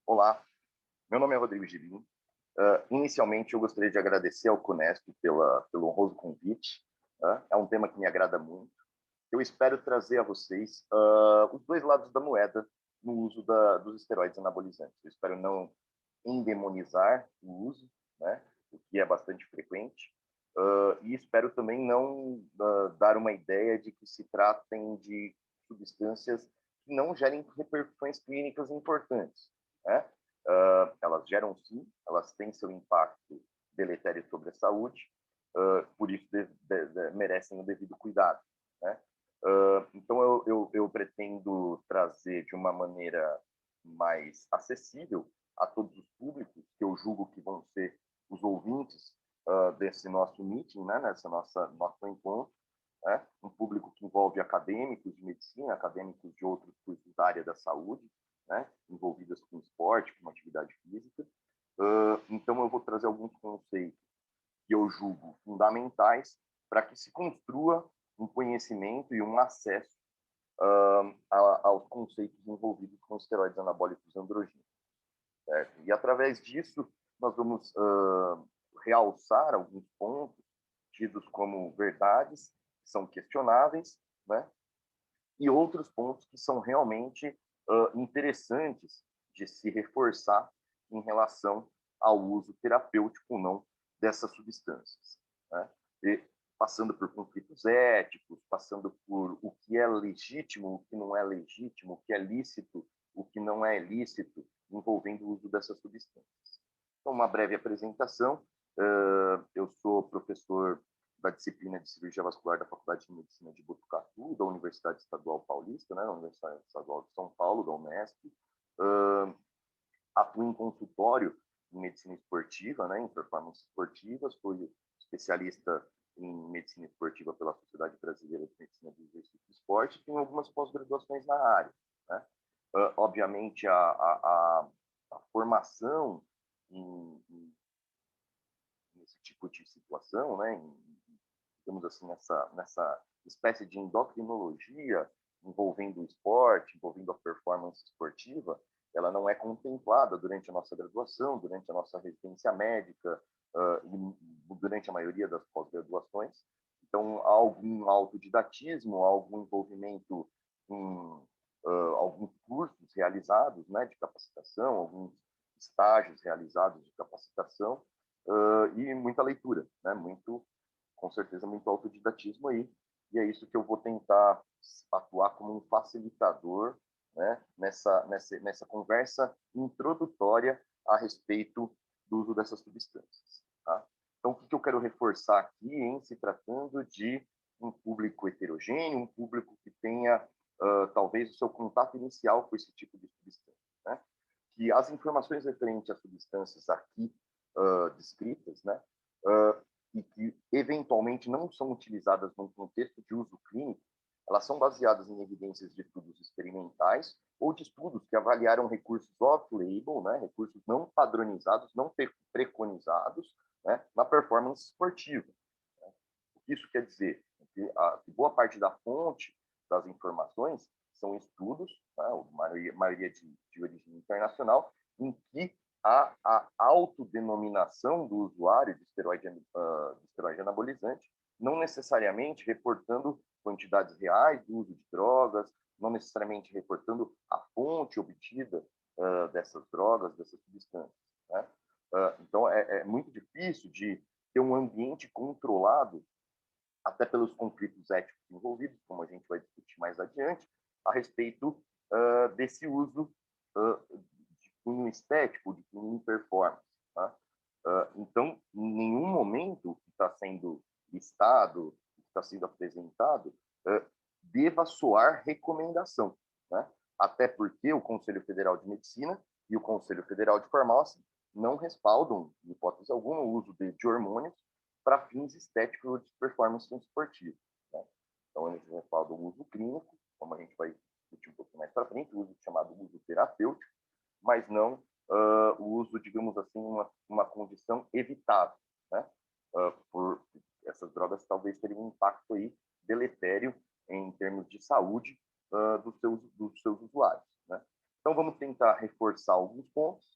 Olá, meu nome é Rodrigo Gibim. Inicialmente, eu gostaria de agradecer ao CONESP pelo honroso convite. É um tema que me agrada muito. Eu espero trazer a vocês os dois lados da moeda no uso dos esteroides anabolizantes. Eu espero não endemonizar o uso, né, o que é bastante frequente, e espero também não dar uma ideia de que se tratem de substâncias que não gerem repercussões clínicas importantes, né? Elas geram sim, elas têm seu impacto deletério sobre a saúde, por isso merecem o devido cuidado, né? Então eu pretendo trazer de uma maneira mais acessível a todos os públicos, que eu julgo que vão ser os ouvintes desse nosso meeting, né, nosso encontro, né, um público que envolve acadêmicos de medicina, acadêmicos de outros cursos da área da saúde, né, envolvidos com esporte, com atividade física. Então eu vou trazer alguns conceitos que eu julgo fundamentais para que se construa um conhecimento e um acesso aos conceitos envolvidos com esteroides anabólicos androgênicos. Certo? E através disso, nós vamos realçar alguns pontos tidos como verdades, que são questionáveis, né? E outros pontos que são realmente interessantes de se reforçar em relação ao uso terapêutico ou não dessas substâncias, né? E passando por conflitos éticos, passando por o que é legítimo, o que não é legítimo, o que é lícito, o que não é lícito, envolvendo o uso dessas substâncias. Então, uma breve apresentação. Eu sou professor da disciplina de cirurgia vascular da Faculdade de Medicina de Botucatu, da Universidade Estadual Paulista, né, da Universidade Estadual de São Paulo, da Unesp. Atuo em consultório em medicina esportiva, né, em performance esportivas, fui especialista em medicina esportiva pela Sociedade Brasileira de Medicina do Exercício e Esporte, e tenho algumas pós-graduações na área, né? Obviamente, a formação nesse tipo de situação, né, digamos assim, nessa espécie de endocrinologia envolvendo o esporte, envolvendo a performance esportiva, ela não é contemplada durante a nossa graduação, durante a nossa residência médica, e durante a maioria das pós-graduações. Então, há algum autodidatismo, há algum envolvimento em alguns cursos realizados, né, de capacitação, alguns estágios realizados de capacitação, e muita leitura, né, com certeza, muito autodidatismo aí, e é isso que eu vou tentar atuar como um facilitador, né, nessa conversa introdutória a respeito do uso dessas substâncias. Tá? Então, o que eu quero reforçar aqui, em se tratando de um público heterogêneo, um público que tenha, talvez, o seu contato inicial com esse tipo de substância, né? Que as informações referentes às substâncias aqui descritas, né, e que eventualmente não são utilizadas num contexto de uso clínico, elas são baseadas em evidências de estudos experimentais ou de estudos que avaliaram recursos off-label, né, recursos não padronizados, não preconizados, né, na performance esportiva. Né? O que isso quer dizer? Que boa parte da fonte das informações são estudos, né, maioria de origem internacional, em que a autodenominação do usuário de esteroide anabolizante, não necessariamente reportando quantidades reais do uso de drogas, não necessariamente reportando a fonte obtida dessas drogas, dessas substâncias, né? Então, é muito difícil de ter um ambiente controlado, até pelos conflitos éticos envolvidos, como a gente vai discutir mais adiante, a respeito desse uso de cunho estético, de cunho performance. Tá? Então, em nenhum momento o que está sendo listado, o que está sendo apresentado, deva soar recomendação, né? Até porque o Conselho Federal de Medicina e o Conselho Federal de Farmácia não respaldam, em hipótese alguma, o uso de hormônios para fins estéticos de performance esportiva. Né? Então, eles respaldam o uso clínico, como a gente vai discutir um pouco mais para frente, o uso chamado uso terapêutico, mas não o uso, digamos assim, uma condição evitável, né? Por essas drogas talvez teriam um impacto aí deletério em termos de saúde dos seus usuários, né? Então, vamos tentar reforçar alguns pontos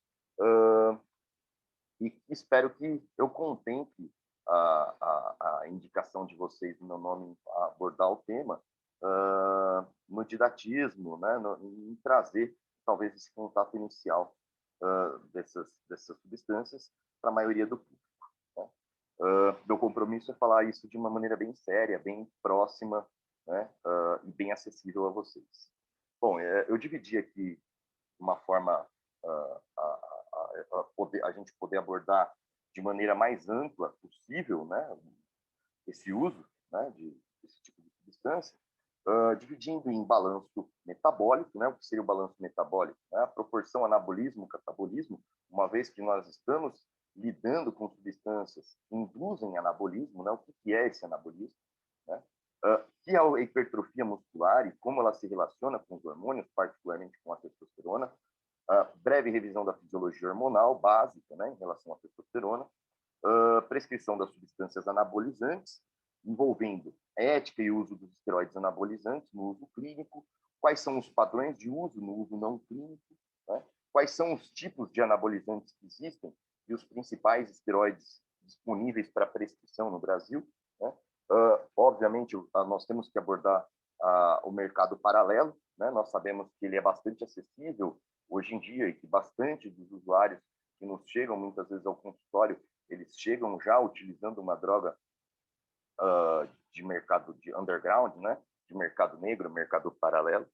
e espero que eu contemple a indicação de vocês no meu nome a abordar o tema no didatismo, né, em trazer talvez esse contato inicial dessas substâncias para a maioria do público. Né? Meu compromisso é falar isso de uma maneira bem séria, bem próxima, né, e bem acessível a vocês. Bom, eu dividi aqui uma forma a gente poder abordar de maneira mais ampla possível, né, esse uso, né, desse tipo de substância, dividindo em balanço metabólico, né, o que seria o balanço metabólico, né, a proporção anabolismo-catabolismo, uma vez que nós estamos lidando com substâncias que induzem anabolismo, né, o que é esse anabolismo, né, que é a hipertrofia muscular e como ela se relaciona com os hormônios, particularmente com a testosterona, breve revisão da fisiologia hormonal básica, né, em relação à testosterona, prescrição das substâncias anabolizantes, envolvendo ética e uso dos esteroides anabolizantes no uso clínico, quais são os padrões de uso no uso não clínico, né, quais são os tipos de anabolizantes que existem e os principais esteroides disponíveis para prescrição no Brasil. Né. Obviamente, nós temos que abordar o mercado paralelo, né, nós sabemos que ele é bastante acessível hoje em dia e que bastante dos usuários que nos chegam muitas vezes ao consultório, eles chegam já utilizando uma droga de mercado de underground, né, de mercado negro, mercado paralelo,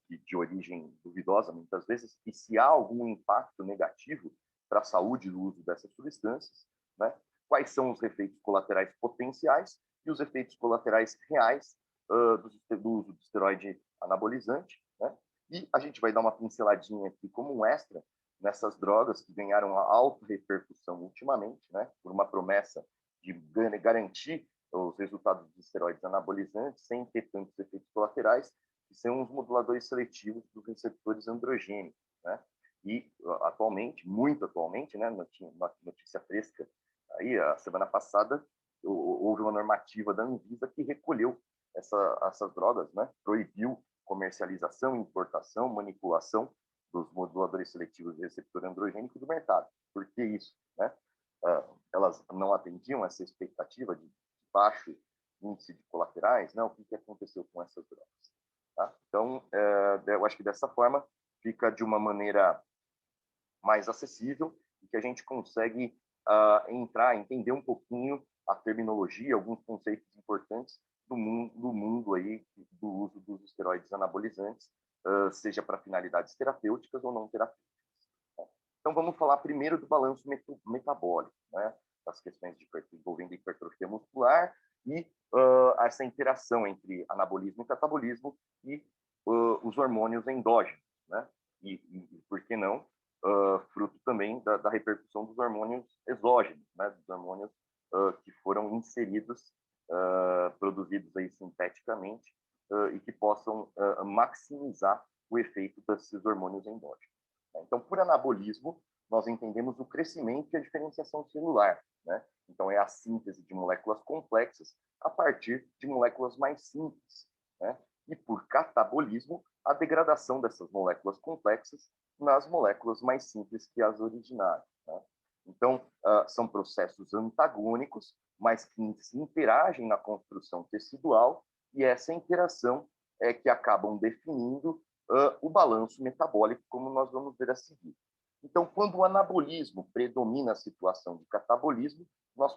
de origem duvidosa muitas vezes, e se há algum impacto negativo para a saúde do uso dessas substâncias, né, quais são os efeitos colaterais potenciais e os efeitos colaterais reais do uso de esteroide anabolizante, né? E a gente vai dar uma pinceladinha aqui como um extra nessas drogas que ganharam uma alta repercussão ultimamente, né, por uma promessa de garantir os resultados dos esteroides anabolizantes sem ter tantos efeitos colaterais, que são os moduladores seletivos dos receptores androgênicos, né? E atualmente, muito atualmente, né, notícia fresca, aí a semana passada houve uma normativa da Anvisa que recolheu essas drogas, né, proibiu comercialização, importação, manipulação dos moduladores seletivos de receptor androgênico do mercado. Por que isso? Né? Elas não atendiam essa expectativa de baixo índice de colaterais, né? O que aconteceu com essas drogas? Tá? Então, eu acho que dessa forma fica de uma maneira mais acessível e que a gente consegue entender um pouquinho a terminologia, alguns conceitos importantes do mundo aí do uso dos esteroides anabolizantes, seja para finalidades terapêuticas ou não terapêuticas. Né? Então, vamos falar primeiro do balanço metabólico, né? Das questões envolvendo hipertrofia muscular e essa interação entre anabolismo e catabolismo e os hormônios endógenos, né? E por que não, fruto também da repercussão dos hormônios exógenos, né? Dos hormônios que foram inseridos, produzidos aí sinteticamente, e que possam maximizar o efeito desses hormônios endógenos. Então, por anabolismo, nós entendemos o crescimento e a diferenciação celular, né? Então, é a síntese de moléculas complexas a partir de moléculas mais simples, né? E por catabolismo, a degradação dessas moléculas complexas nas moléculas mais simples que as originaram, né? Então, são processos antagônicos, mas que interagem na construção tecidual, e essa interação é que acabam definindo o balanço metabólico, como nós vamos ver a seguir. Então, quando o anabolismo predomina a situação de catabolismo, nós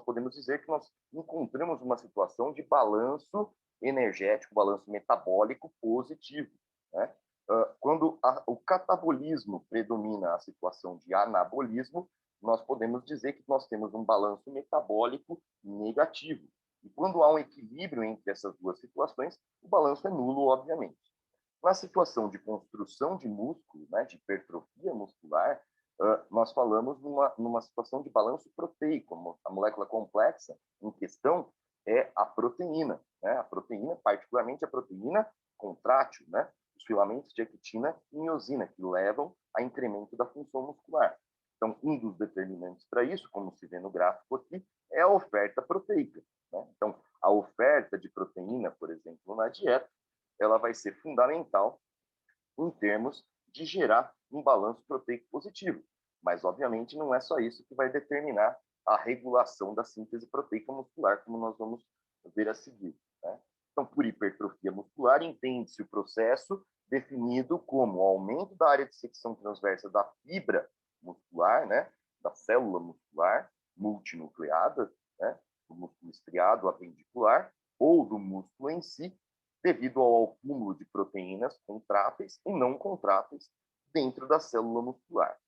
podemos dizer que nós encontramos uma situação de balanço energético, balanço metabólico positivo, né? Quando o catabolismo predomina a situação de anabolismo, nós podemos dizer que nós temos um balanço metabólico negativo. E quando há um equilíbrio entre essas duas situações, o balanço é nulo, obviamente. Na situação de construção de músculo, né, de hipertrofia muscular, nós falamos numa situação de balanço proteico. A molécula complexa em questão é a proteína, né? A proteína, particularmente a proteína contrátil, né? Os filamentos de actina e miosina, que levam a incremento da função muscular. Então, um dos determinantes para isso, como se vê no gráfico aqui, é a oferta proteica, né? Então, a oferta de proteína, por exemplo, na dieta, ela vai ser fundamental em termos de gerar um balanço proteico positivo. Mas, obviamente, não é só isso que vai determinar a regulação da síntese proteica muscular, como nós vamos ver a seguir, né? Então, por hipertrofia muscular, entende-se o processo definido como o aumento da área de secção transversa da fibra muscular, né, da célula muscular multinucleada, né, do músculo estriado apendicular, ou do músculo em si, devido ao acúmulo de proteínas contráteis e não contráteis dentro da célula muscular.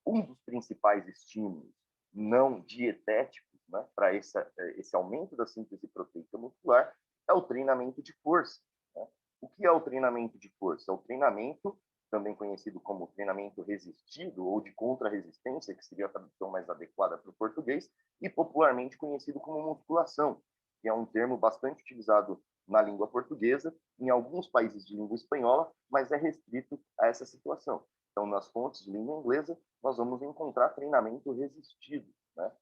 Um dos principais estímulos não dietéticos, né, para esse aumento da síntese proteica muscular é o treinamento de força, né? O que é o treinamento de força? É o treinamento, também conhecido como treinamento resistido ou de contra-resistência, que seria a tradução mais adequada para o português, e popularmente conhecido como musculação, que é um termo bastante utilizado na língua portuguesa, em alguns países de língua espanhola, mas é restrito a essa situação. Então, nas fontes de língua inglesa, nós vamos encontrar treinamento resistido, né?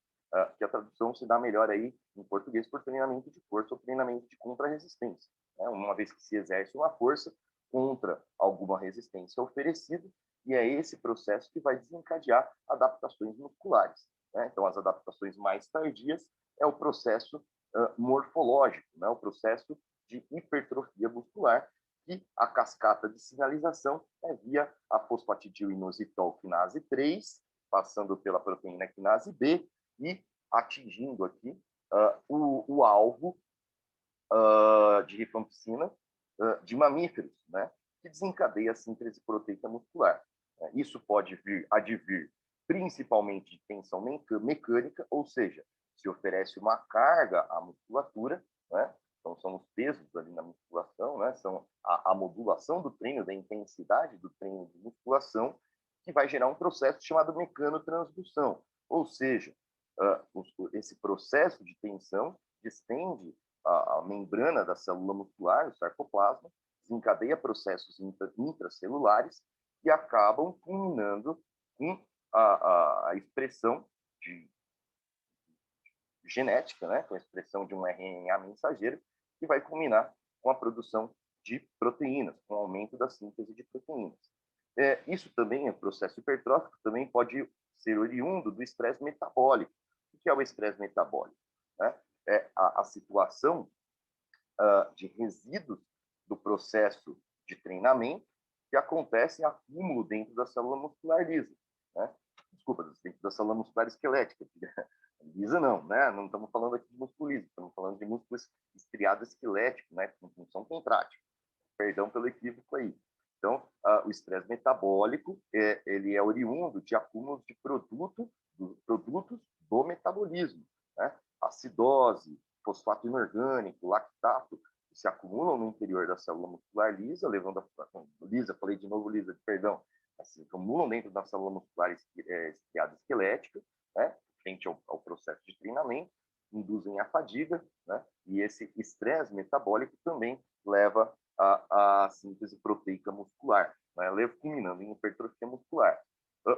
Que a tradução se dá melhor aí em português por treinamento de força ou treinamento de contra-resistência, né? Uma vez que se exerce uma força contra alguma resistência oferecida, e é esse processo que vai desencadear adaptações musculares, né? Então, as adaptações mais tardias é o processo morfológico, né? O processo de hipertrofia muscular, e a cascata de sinalização é via a fosfatidilinositol quinase 3, passando pela proteína quinase B e atingindo aqui o alvo de rifampicina de mamíferos, né, que desencadeia a síntese proteica muscular. Isso pode advir principalmente de tensão mecânica, ou seja, se oferece uma carga à musculatura, né? Então, são os pesos ali na musculação, né? São a modulação do treino, da intensidade do treino de musculação, que vai gerar um processo chamado mecanotransdução. Ou seja, esse processo de tensão distende a membrana da célula muscular, o sarcoplasma, desencadeia processos intracelulares e acabam culminando com a expressão de genética, né, com a expressão de um RNA mensageiro, que vai culminar com a produção de proteínas, com o aumento da síntese de proteínas. Isso também, o processo hipertrófico, também pode ser oriundo do estresse metabólico. O que é o estresse metabólico? Né? É a situação de resíduos do processo de treinamento que acontece em acúmulo dentro da célula muscular lisa, né? Desculpa, dentro da célula muscular esquelética. Lisa não, né? Não estamos falando aqui de músculo liso, estamos falando de músculo estriado esquelético, né? Com função contrátil. Perdão pelo equívoco aí. Então, o estresse metabólico ele é oriundo de acúmulos de produtos do metabolismo, né? Acidose, fosfato inorgânico, lactato, que se acumulam no interior da célula muscular lisa, levando lisa, falei de novo lisa, perdão, se acumulam dentro da célula muscular estriada esquelética, né? Frente ao processo de treinamento, induzem a fadiga, né? E esse estresse metabólico também leva a síntese proteica muscular, né? Culminando em hipertrofia muscular.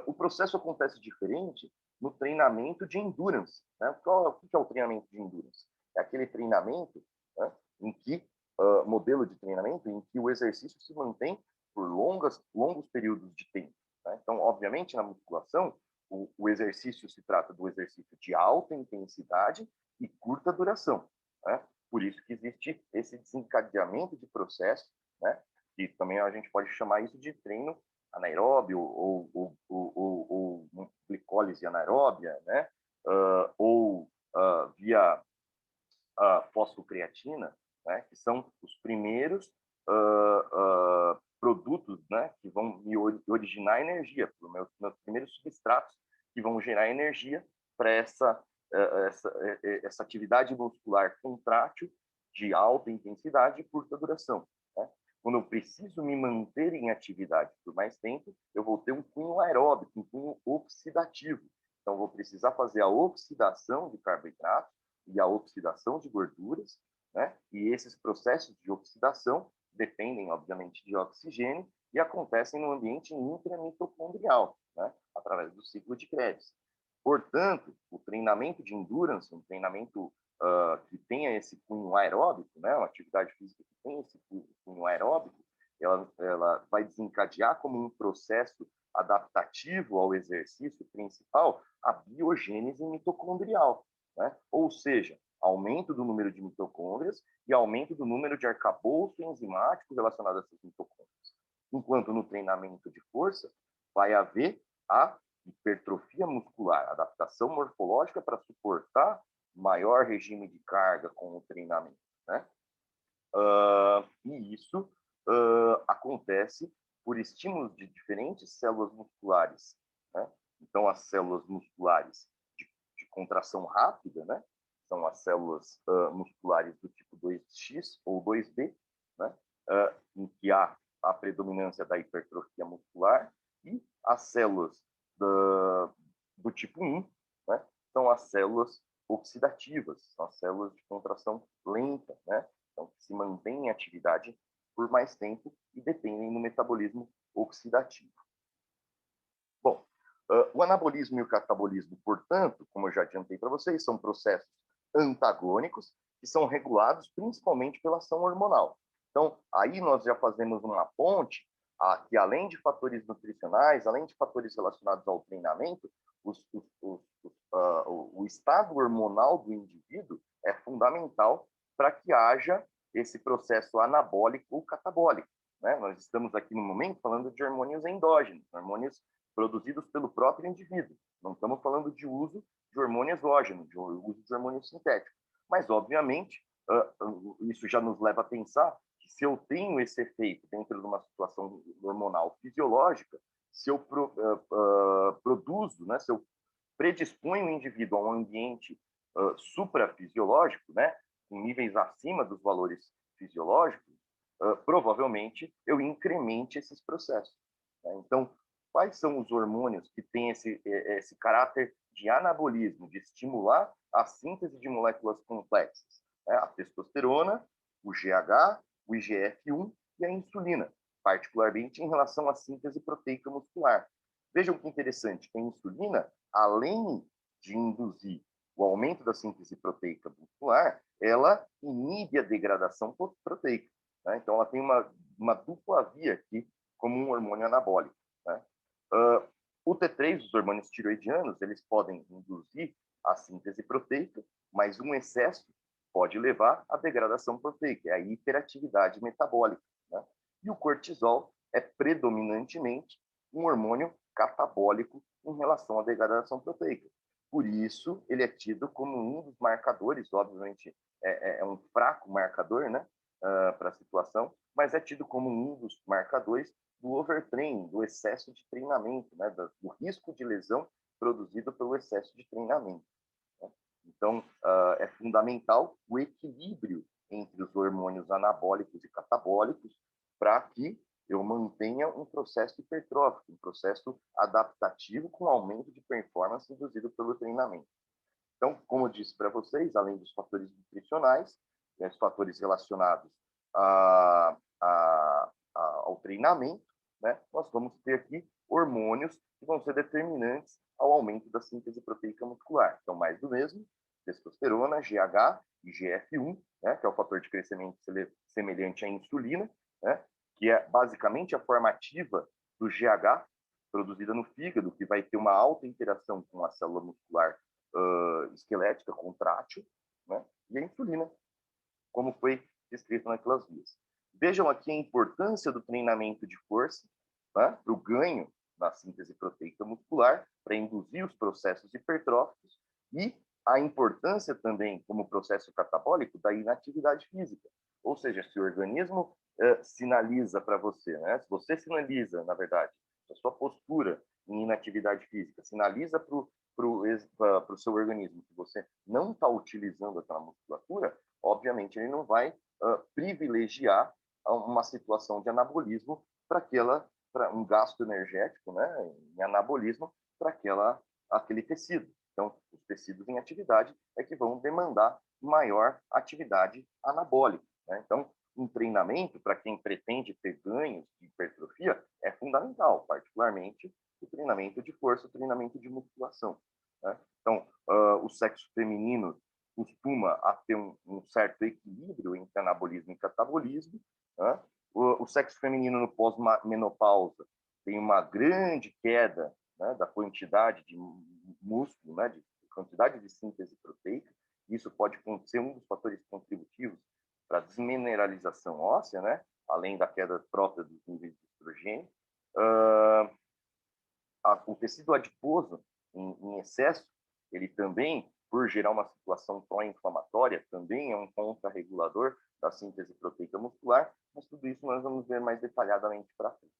O processo acontece diferente no treinamento de endurance, né? O que é o treinamento de endurance? É aquele treinamento, né, em que modelo de treinamento em que o exercício se mantém por longos períodos de tempo, né? Então, obviamente, na musculação, o exercício se trata do exercício de alta intensidade e curta duração, né? Por isso que existe esse desencadeamento de processo, né? E também a gente pode chamar isso de treino anaeróbio ou glicólise anaeróbia, né? Ou via fosfocreatina, né? Que são os primeiros produtos, né? Que vão me originar energia, meus primeiros substratos que vão gerar energia para essa atividade muscular contrátil de alta intensidade e curta duração, né? Quando eu preciso me manter em atividade por mais tempo, eu vou ter um cunho aeróbico, um cunho oxidativo. Então, eu vou precisar fazer a oxidação de carboidratos e a oxidação de gorduras, né? E esses processos de oxidação dependem, obviamente, de oxigênio e acontecem no ambiente intramitocondrial, né? Através do ciclo de Krebs. Portanto, o treinamento de endurance, um treinamento que tenha esse cunho aeróbico, né? Uma atividade física que tenha esse cunho aeróbico, ela vai desencadear como um processo adaptativo ao exercício principal a biogênese mitocondrial, né? Ou seja, aumento do número de mitocôndrias e aumento do número de arcabouço enzimático relacionado a essas mitocôndrias. Enquanto no treinamento de força vai haver a hipertrofia muscular, adaptação morfológica para suportar maior regime de carga com o treinamento, né? E isso acontece por estímulos de diferentes células musculares, né? Então, as células musculares de contração rápida, né? São as células musculares do tipo 2X ou 2B, né? Em que há a predominância da hipertrofia muscular, e as células do tipo 1, né? São as células oxidativas, são as células de contração lenta, né? Então, que se mantêm em atividade por mais tempo e dependem do metabolismo oxidativo. Bom, o anabolismo e o catabolismo, portanto, como eu já adiantei para vocês, são processos antagônicos que são regulados principalmente pela ação hormonal. Então, aí nós já fazemos uma ponte que, além de fatores nutricionais, além de fatores relacionados ao treinamento, o estado hormonal do indivíduo é fundamental para que haja esse processo anabólico ou catabólico, né? Nós estamos aqui no momento falando de hormônios endógenos, hormônios produzidos pelo próprio indivíduo. Não estamos falando de uso de hormônio exógeno, de uso de hormônio sintético. Mas, obviamente, isso já nos leva a pensar que se eu tenho esse efeito dentro de uma situação hormonal fisiológica, se eu produzo, né, se eu predisponho o indivíduo a um ambiente suprafisiológico, né, com níveis acima dos valores fisiológicos, provavelmente eu incremente esses processos, né? Então, quais são os hormônios que têm esse caráter de anabolismo, de estimular a síntese de moléculas complexas? A testosterona, o GH, o IGF-1 e a insulina, particularmente em relação à síntese proteica muscular. Vejam que interessante, que a insulina, além de induzir o aumento da síntese proteica muscular, ela inibe a degradação proteica, né? Então, ela tem uma dupla via aqui como um hormônio anabólico, né? O T3, os hormônios tiroidianos, eles podem induzir a síntese proteica, mas um excesso pode levar à degradação proteica, é a hiperatividade metabólica, né? E o cortisol é predominantemente um hormônio catabólico em relação à degradação proteica. Por isso, ele é tido como um dos marcadores, obviamente é um fraco marcador, né, para a situação, mas é tido como um dos marcadores do overtraining, do excesso de treinamento, né, do risco de lesão produzido pelo excesso de treinamento, né? Então, é fundamental o equilíbrio entre os hormônios anabólicos e catabólicos para que eu mantenha um processo hipertrófico, um processo adaptativo com aumento de performance induzido pelo treinamento. Então, como eu disse para vocês, além dos fatores nutricionais, os fatores relacionados ao treinamento, né, nós vamos ter aqui hormônios que vão ser determinantes ao aumento da síntese proteica muscular. Então, mais do mesmo, testosterona, GH e GF1, né, que é o fator de crescimento semelhante à insulina, né, que é basicamente a forma ativa do GH, produzida no fígado, que vai ter uma alta interação com a célula muscular esquelética, contrátil, né, e a insulina, como foi descrito naquelas vias. Vejam aqui a importância do treinamento de força, né, para o ganho na síntese proteica muscular, para induzir os processos hipertróficos, e a importância também, como processo catabólico, da inatividade física. Ou seja, se o organismo sinaliza para você, né, se você sinaliza, na verdade, a sua postura em inatividade física, sinaliza para o seu organismo que você não está utilizando aquela musculatura, obviamente ele não vai privilegiar uma situação de anabolismo para um gasto energético, né, em anabolismo para aquele tecido. Então, os tecidos em atividade é que vão demandar maior atividade anabólica, né? Então, um treinamento, para quem pretende ter ganhos de hipertrofia, é fundamental, particularmente o treinamento de força, o treinamento de musculação, né? Então, o sexo feminino costuma ter um certo equilíbrio entre anabolismo e catabolismo, né? o sexo feminino no pós-menopausa tem uma grande queda, né, da quantidade de músculo, né, de quantidade de síntese proteica. Isso pode ser um dos fatores contributivos para a desmineralização óssea, né, além da queda própria dos níveis de estrogênio. O tecido adiposo, em excesso, ele também, por gerar uma situação pró-inflamatória, também é um contrarregulador da síntese proteica muscular, mas tudo isso nós vamos ver mais detalhadamente para frente.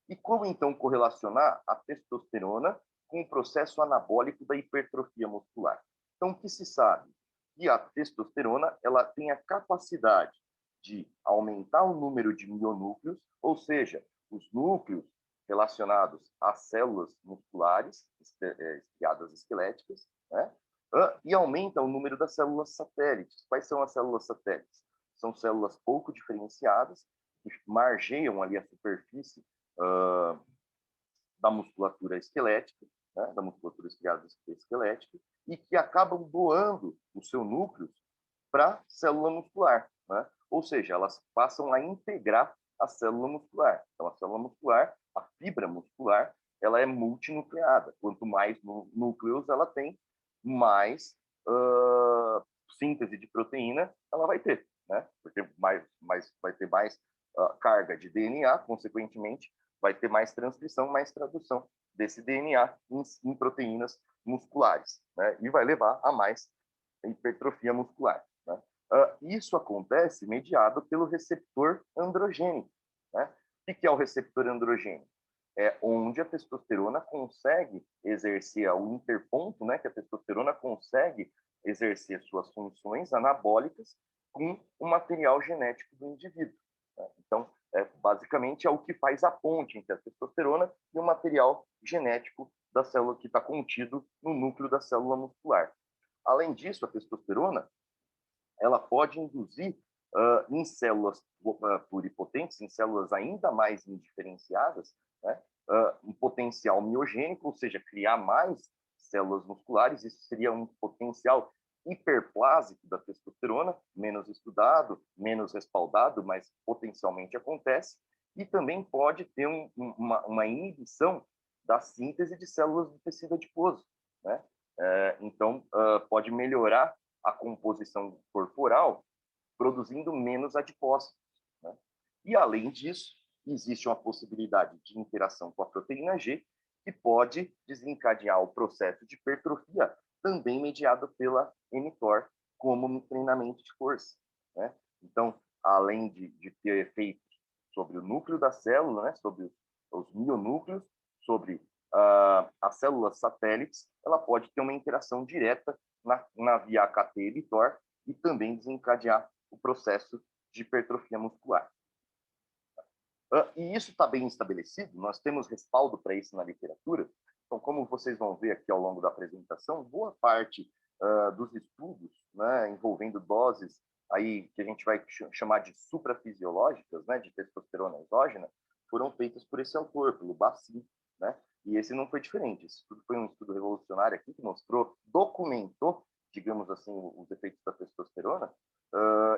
E como, então, correlacionar a testosterona com o processo anabólico da hipertrofia muscular? Então, o que se sabe? Que a testosterona ela tem a capacidade de aumentar o número de mionúcleos, ou seja, os núcleos relacionados às células musculares, estriadas esqueléticas, né? E aumenta o número das células satélites. Quais são as células satélites? São células pouco diferenciadas, que margeiam ali a superfície da musculatura esquelética, né, da musculatura estriada esquelética, e que acabam doando o seu núcleo para a célula muscular, né? Ou seja, elas passam a integrar a célula muscular. Então, a célula muscular, a fibra muscular, ela é multinucleada. Quanto mais núcleos ela tem, mais síntese de proteína ela vai ter, né? Porque vai ter mais carga de DNA, consequentemente, vai ter mais transcrição, mais tradução desse DNA em proteínas musculares, né? E vai levar a mais hipertrofia muscular, né? Isso acontece mediado pelo receptor androgênico, né? O que é o receptor androgênico? É onde a testosterona consegue exercer o interponto, né? Que a testosterona consegue exercer suas funções anabólicas com o material genético do indivíduo, né? Então, basicamente é o que faz a ponte entre a testosterona e o material genético da célula que está contido no núcleo da célula muscular. Além disso, a testosterona ela pode induzir em células pluripotentes, em células ainda mais indiferenciadas, né, um potencial miogênico, ou seja, criar mais células musculares. Isso seria um potencial hiperplásico da testosterona, menos estudado, menos respaldado, mas potencialmente acontece. E também pode ter uma inibição da síntese de células do tecido adiposo, né? Então, pode melhorar a composição corporal, produzindo menos adipócitos, né? E, além disso, existe uma possibilidade de interação com a proteína G, que pode desencadear o processo de hipertrofia, também mediado pela mTOR, como no treinamento de força, né? Então, além de ter efeitos sobre o núcleo da célula, né, sobre os mionúcleos, sobre as células satélites, ela pode ter uma interação direta na via AKT e mTOR e também desencadear o processo de hipertrofia muscular. E isso está bem estabelecido, nós temos respaldo para isso na literatura. Então, como vocês vão ver aqui ao longo da apresentação, boa parte dos estudos, né, envolvendo doses aí que a gente vai chamar de suprafisiológicas, né, de testosterona exógena, foram feitas por esse autor, pelo Bassi, né? E esse não foi diferente. Esse estudo foi um estudo revolucionário aqui que documentou, digamos assim, os efeitos da testosterona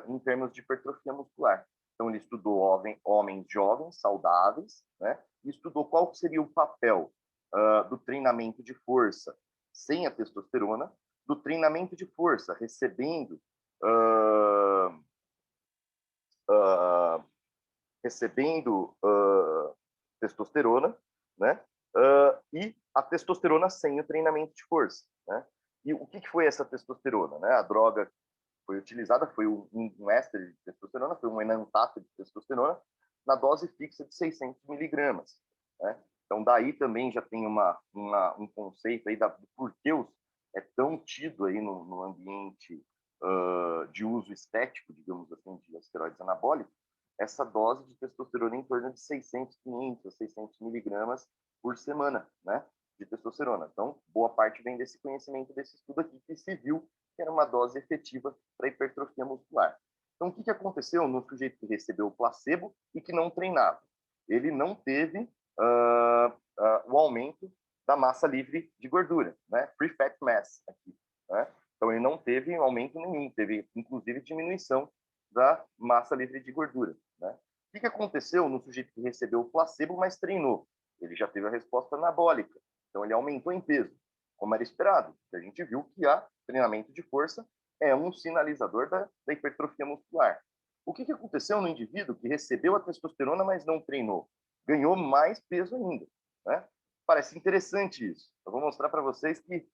em termos de hipertrofia muscular. Então, ele estudou homens jovens, saudáveis, né? E estudou qual seria o papel do treinamento de força sem a testosterona, do treinamento de força recebendo testosterona, né? E a testosterona sem o treinamento de força, né? E o que foi essa testosterona, né? A droga foi utilizada foi um éster de testosterona, foi um enantato de testosterona na dose fixa de 600 miligramas, né? Então, daí também já tem um conceito aí do porquê é tão tido aí no ambiente de uso estético, digamos assim, de esteroides anabólicos, essa dose de testosterona em torno de 600, 500, 600 miligramas por semana, né, de testosterona. Então, boa parte vem desse conhecimento, desse estudo aqui, que se viu que era uma dose efetiva para hipertrofia muscular. Então, o que aconteceu no sujeito que recebeu o placebo e que não treinava? Ele não teve o aumento da massa livre de gordura, né? Free fat mass aqui, né? Então, ele não teve aumento nenhum, teve, inclusive, diminuição da massa livre de gordura, né? O que aconteceu no sujeito que recebeu o placebo, mas treinou? Ele já teve a resposta anabólica, então ele aumentou em peso, como era esperado, porque a gente viu que a treinamento de força é um sinalizador da hipertrofia muscular. O que aconteceu no indivíduo que recebeu a testosterona, mas não treinou? Ganhou mais peso ainda, né? Parece interessante isso. Eu vou mostrar para vocês que,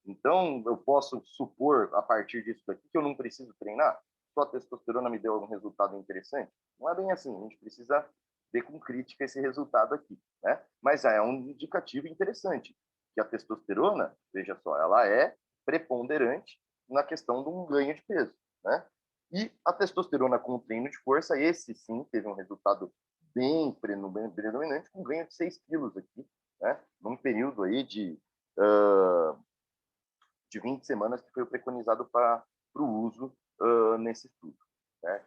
então eu posso supor, a partir disso daqui, que eu não preciso treinar? Só a testosterona me deu um resultado interessante? Não é bem assim, a gente precisa ver com crítica esse resultado aqui, né? Mas já é um indicativo interessante, que a testosterona, veja só, ela é preponderante na questão de um ganho de peso, né? E a testosterona com o treino de força, esse sim teve um resultado bem predominante, com ganho de 6 quilos aqui, né? Num período aí de 20 semanas, que foi preconizado para o uso nesse estudo, né?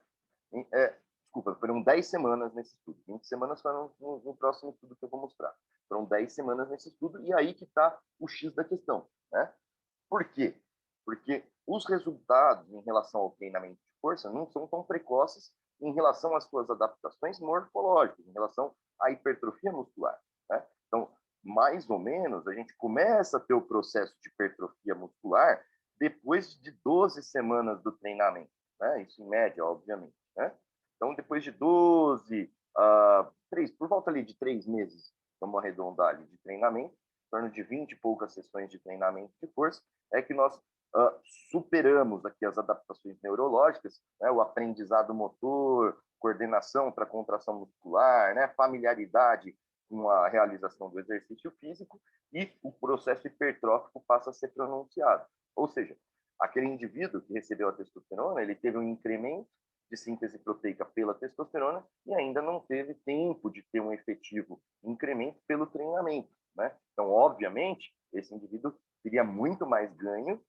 Desculpa, foram 10 semanas nesse estudo. 20 semanas foram no próximo estudo que eu vou mostrar. Foram 10 semanas nesse estudo, e aí que está o X da questão, né? Por quê? Porque os resultados em relação ao treinamento de força não são tão precoces em relação às suas adaptações morfológicas, em relação à hipertrofia muscular, né? Então, mais ou menos, a gente começa a ter o processo de hipertrofia muscular depois de 12 semanas do treinamento, né? Isso em média, obviamente, né? Então, depois de 12, por volta ali de 3 meses, vamos arredondar ali, de treinamento, em torno de 20 e poucas sessões de treinamento de força, é que nós superamos aqui as adaptações neurológicas, né, o aprendizado motor, coordenação para contração muscular, né, familiaridade com a realização do exercício físico, e o processo hipertrófico passa a ser pronunciado. Ou seja, aquele indivíduo que recebeu a testosterona, ele teve um incremento de síntese proteica pela testosterona e ainda não teve tempo de ter um efetivo incremento pelo treinamento, né? Então, obviamente, esse indivíduo teria muito mais ganho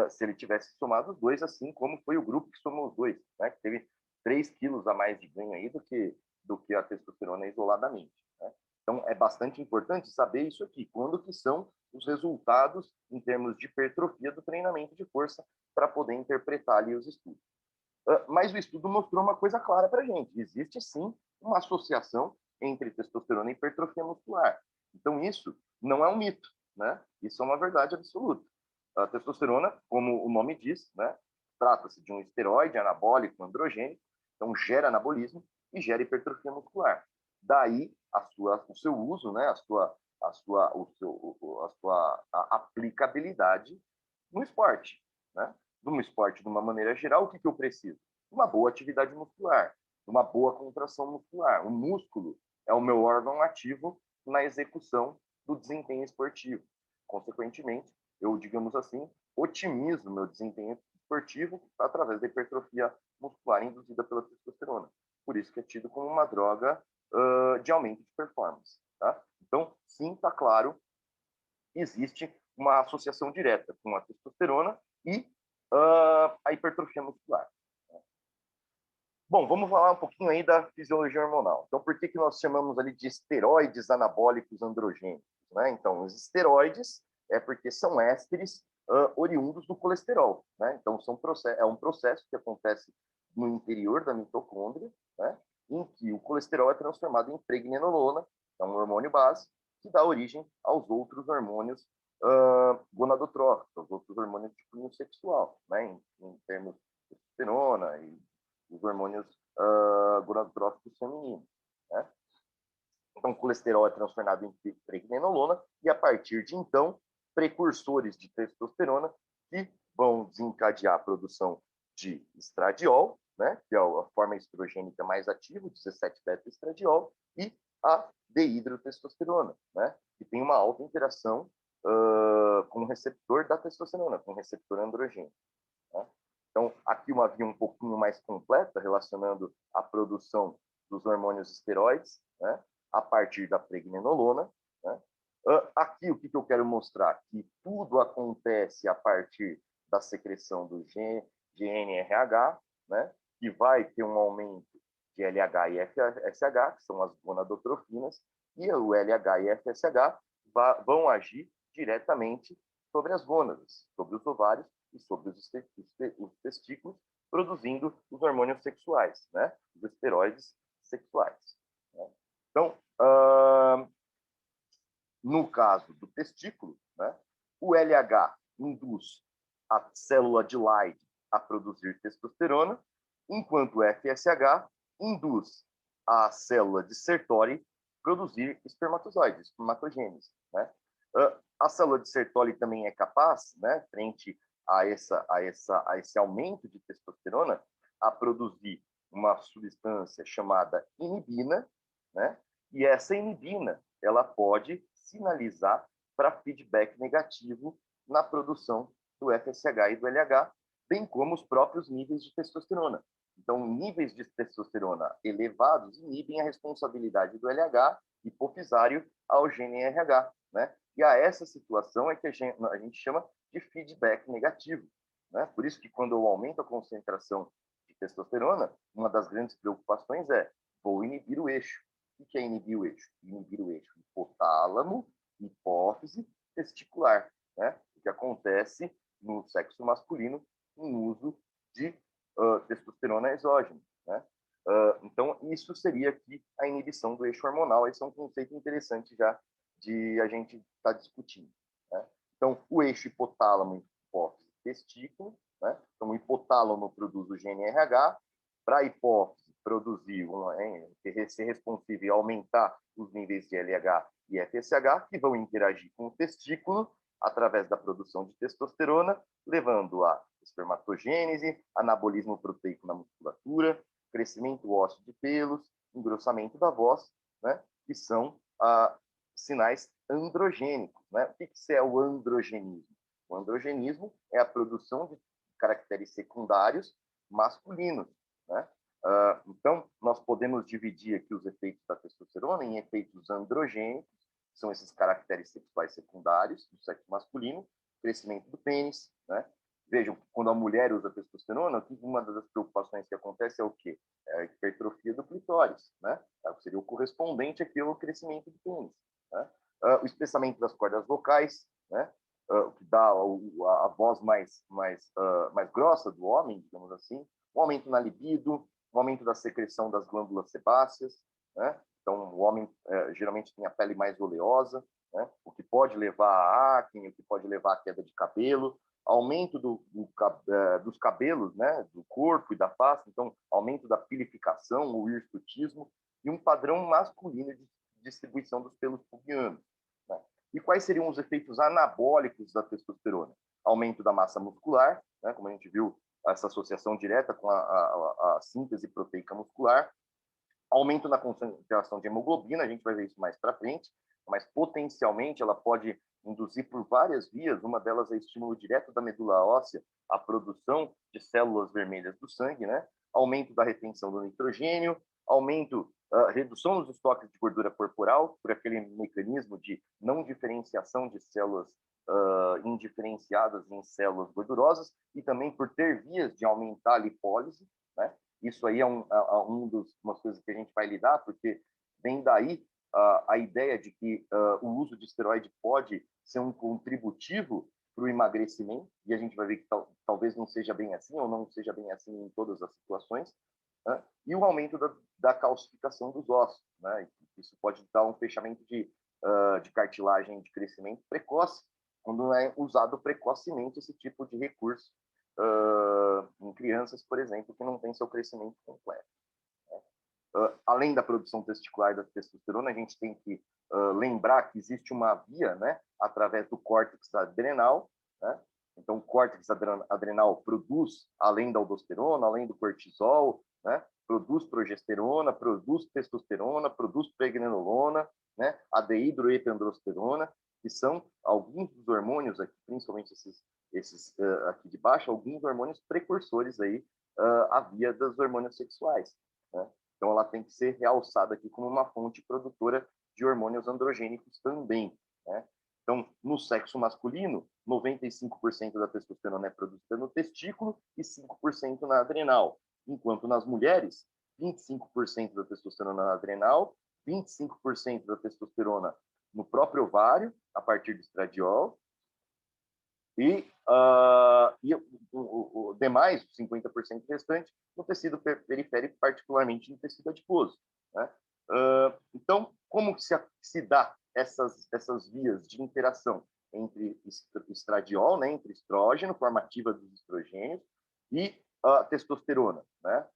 se ele tivesse somado os dois, assim como foi o grupo que somou os dois, né? Que teve 3 quilos a mais de ganho aí do que a testosterona isoladamente, né? Então, é bastante importante saber isso aqui, quando que são os resultados em termos de hipertrofia do treinamento de força, para poder interpretar ali os estudos. Mas o estudo mostrou uma coisa clara para a gente: existe sim uma associação entre testosterona e hipertrofia muscular. Então, isso não é um mito, né? Isso é uma verdade absoluta. A testosterona, como o nome diz, né, trata-se de um esteroide anabólico androgênico, então gera anabolismo e gera hipertrofia muscular. Daí o seu uso, né, a sua aplicabilidade no esporte, né? No esporte, de uma maneira geral, o que eu preciso? Uma boa atividade muscular, uma boa contração muscular. O músculo é o meu órgão ativo na execução do desempenho esportivo. Consequentemente, eu, digamos assim, otimizo meu desempenho esportivo através da hipertrofia muscular induzida pela testosterona. Por isso que é tido como uma droga de aumento de performance, tá? Então, sim, está claro, existe uma associação direta com a testosterona e a hipertrofia muscular. Bom, vamos falar um pouquinho aí da fisiologia hormonal. Então, por que nós chamamos ali de esteroides anabólicos androgênicos, né? Então, os esteroides é porque são ésteres oriundos do colesterol, né? Então, é um processo que acontece no interior da mitocôndria, né? Em que o colesterol é transformado em pregnenolona, é um hormônio base, que dá origem aos outros hormônios gonadotróficos, aos outros hormônios de cunho sexual, né? Em termos de testosterona e os hormônios gonadotróficos femininos, né? Então, o colesterol é transformado em pregnenolona e, a partir de então, precursores de testosterona que vão desencadear a produção de estradiol, né, que é a forma estrogênica mais ativa, 17-beta-estradiol, e a deidrotestosterona, né, que tem uma alta interação com o receptor da testosterona, com o receptor androgênico, né? Então, aqui uma via um pouquinho mais completa, relacionando a produção dos hormônios esteroides, né, a partir da pregnenolona, né? Aqui, o que eu quero mostrar? Que tudo acontece a partir da secreção do GnRH, né, que vai ter um aumento de LH e FSH, que são as gonadotrofinas, e o LH e FSH vão agir diretamente sobre as gônadas, sobre os ovários e sobre os testículos, produzindo os hormônios sexuais, né? Os esteroides sexuais, né? Então, no caso do testículo, né, o LH induz a célula de Leydig a produzir testosterona, enquanto o FSH induz a célula de Sertoli a produzir espermatozoides, espermatogênese, né? A célula de Sertoli também é capaz, né, frente a esse aumento de testosterona, a produzir uma substância chamada inibina, né? E essa inibina, ela pode sinalizar para feedback negativo na produção do FSH e do LH, bem como os próprios níveis de testosterona. Então, níveis de testosterona elevados inibem a responsabilidade do LH hipofisário ao gene RH, né? E a essa situação é que a gente chama de feedback negativo, né? Por isso que quando eu aumento a concentração de testosterona, uma das grandes preocupações é: vou inibir o eixo. O que é inibir o eixo? Inibir o eixo hipotálamo, hipófise, testicular, né? O que acontece no sexo masculino em uso de testosterona exógena, né? Então, isso seria aqui a inibição do eixo hormonal. Esse é um conceito interessante já de a gente estar discutindo, né? Então, o eixo hipotálamo, hipófise, testículo, né? Então, o hipotálamo produz o gene RH, para a hipófise produzir, ser responsivo e aumentar os níveis de LH e FSH, que vão interagir com o testículo através da produção de testosterona, levando a espermatogênese, anabolismo proteico na musculatura, crescimento ósseo de pelos, engrossamento da voz, né? Que são sinais androgênicos, né? O que é o androgenismo? O androgenismo é a produção de caracteres secundários masculinos, né? Então, nós podemos dividir aqui os efeitos da testosterona em efeitos androgênicos, que são esses caracteres sexuais secundários do sexo masculino, crescimento do pênis, né? Vejam, quando a mulher usa testosterona, uma das preocupações que acontece é o quê? É a hipertrofia do clitóris, né? Seria o correspondente aqui ao crescimento do pênis, né? O espessamento das cordas vocais, né? O que dá a voz mais grossa do homem, digamos assim, o aumento na libido, o aumento da secreção das glândulas sebáceas, né? Então, o homem geralmente tem a pele mais oleosa, né? O que pode levar a acne, o que pode levar à queda de cabelo, aumento dos cabelos, né? Do corpo e da face, então, aumento da pilificação, o hirsutismo, e um padrão masculino de distribuição dos pelos pubianos, né? E quais seriam os efeitos anabólicos da testosterona? Aumento da massa muscular, né? Como a gente viu, essa associação direta com a síntese proteica muscular, aumento na concentração de hemoglobina, a gente vai ver isso mais para frente, mas potencialmente ela pode induzir por várias vias, uma delas é estímulo direto da medula óssea à produção de células vermelhas do sangue, né? Aumento da retenção do nitrogênio, redução dos estoques de gordura corporal, por aquele mecanismo de não diferenciação de células indiferenciadas em células gordurosas, e também por ter vias de aumentar a lipólise, né? Isso aí é umas coisas que a gente vai lidar, porque vem daí a ideia de que o uso de esteroide pode ser um contributivo para o emagrecimento, e a gente vai ver que talvez não seja bem assim, ou não seja bem assim em todas as situações, né? E o aumento da calcificação dos ossos, né? Isso pode dar um fechamento de cartilagem de crescimento precoce, quando é usado precocemente esse tipo de recurso em crianças, por exemplo, que não têm seu crescimento completo, né? Além da produção testicular da testosterona, a gente tem que lembrar que existe uma via, né, através do córtex adrenal, né? Então, o córtex adrenal produz, além da aldosterona, além do cortisol, né, produz progesterona, produz testosterona, produz pregnenolona, né, a deidroepiandrosterona, que são alguns dos hormônios aqui, principalmente esses aqui de baixo, alguns hormônios precursores aí à via dos hormônios sexuais, né? Então, ela tem que ser realçada aqui como uma fonte produtora de hormônios androgênicos também, né? Então, no sexo masculino, 95% da testosterona é produzida no testículo e 5% na adrenal, enquanto nas mulheres, 25% da testosterona na adrenal, 25% da testosterona no próprio ovário, a partir do estradiol, e o demais, 50% restante, no tecido periférico, particularmente no tecido adiposo, né? Então, como se dá essas vias de interação entre estradiol, né, entre estrógeno, forma ativa dos estrogênios, e a testosterona, né?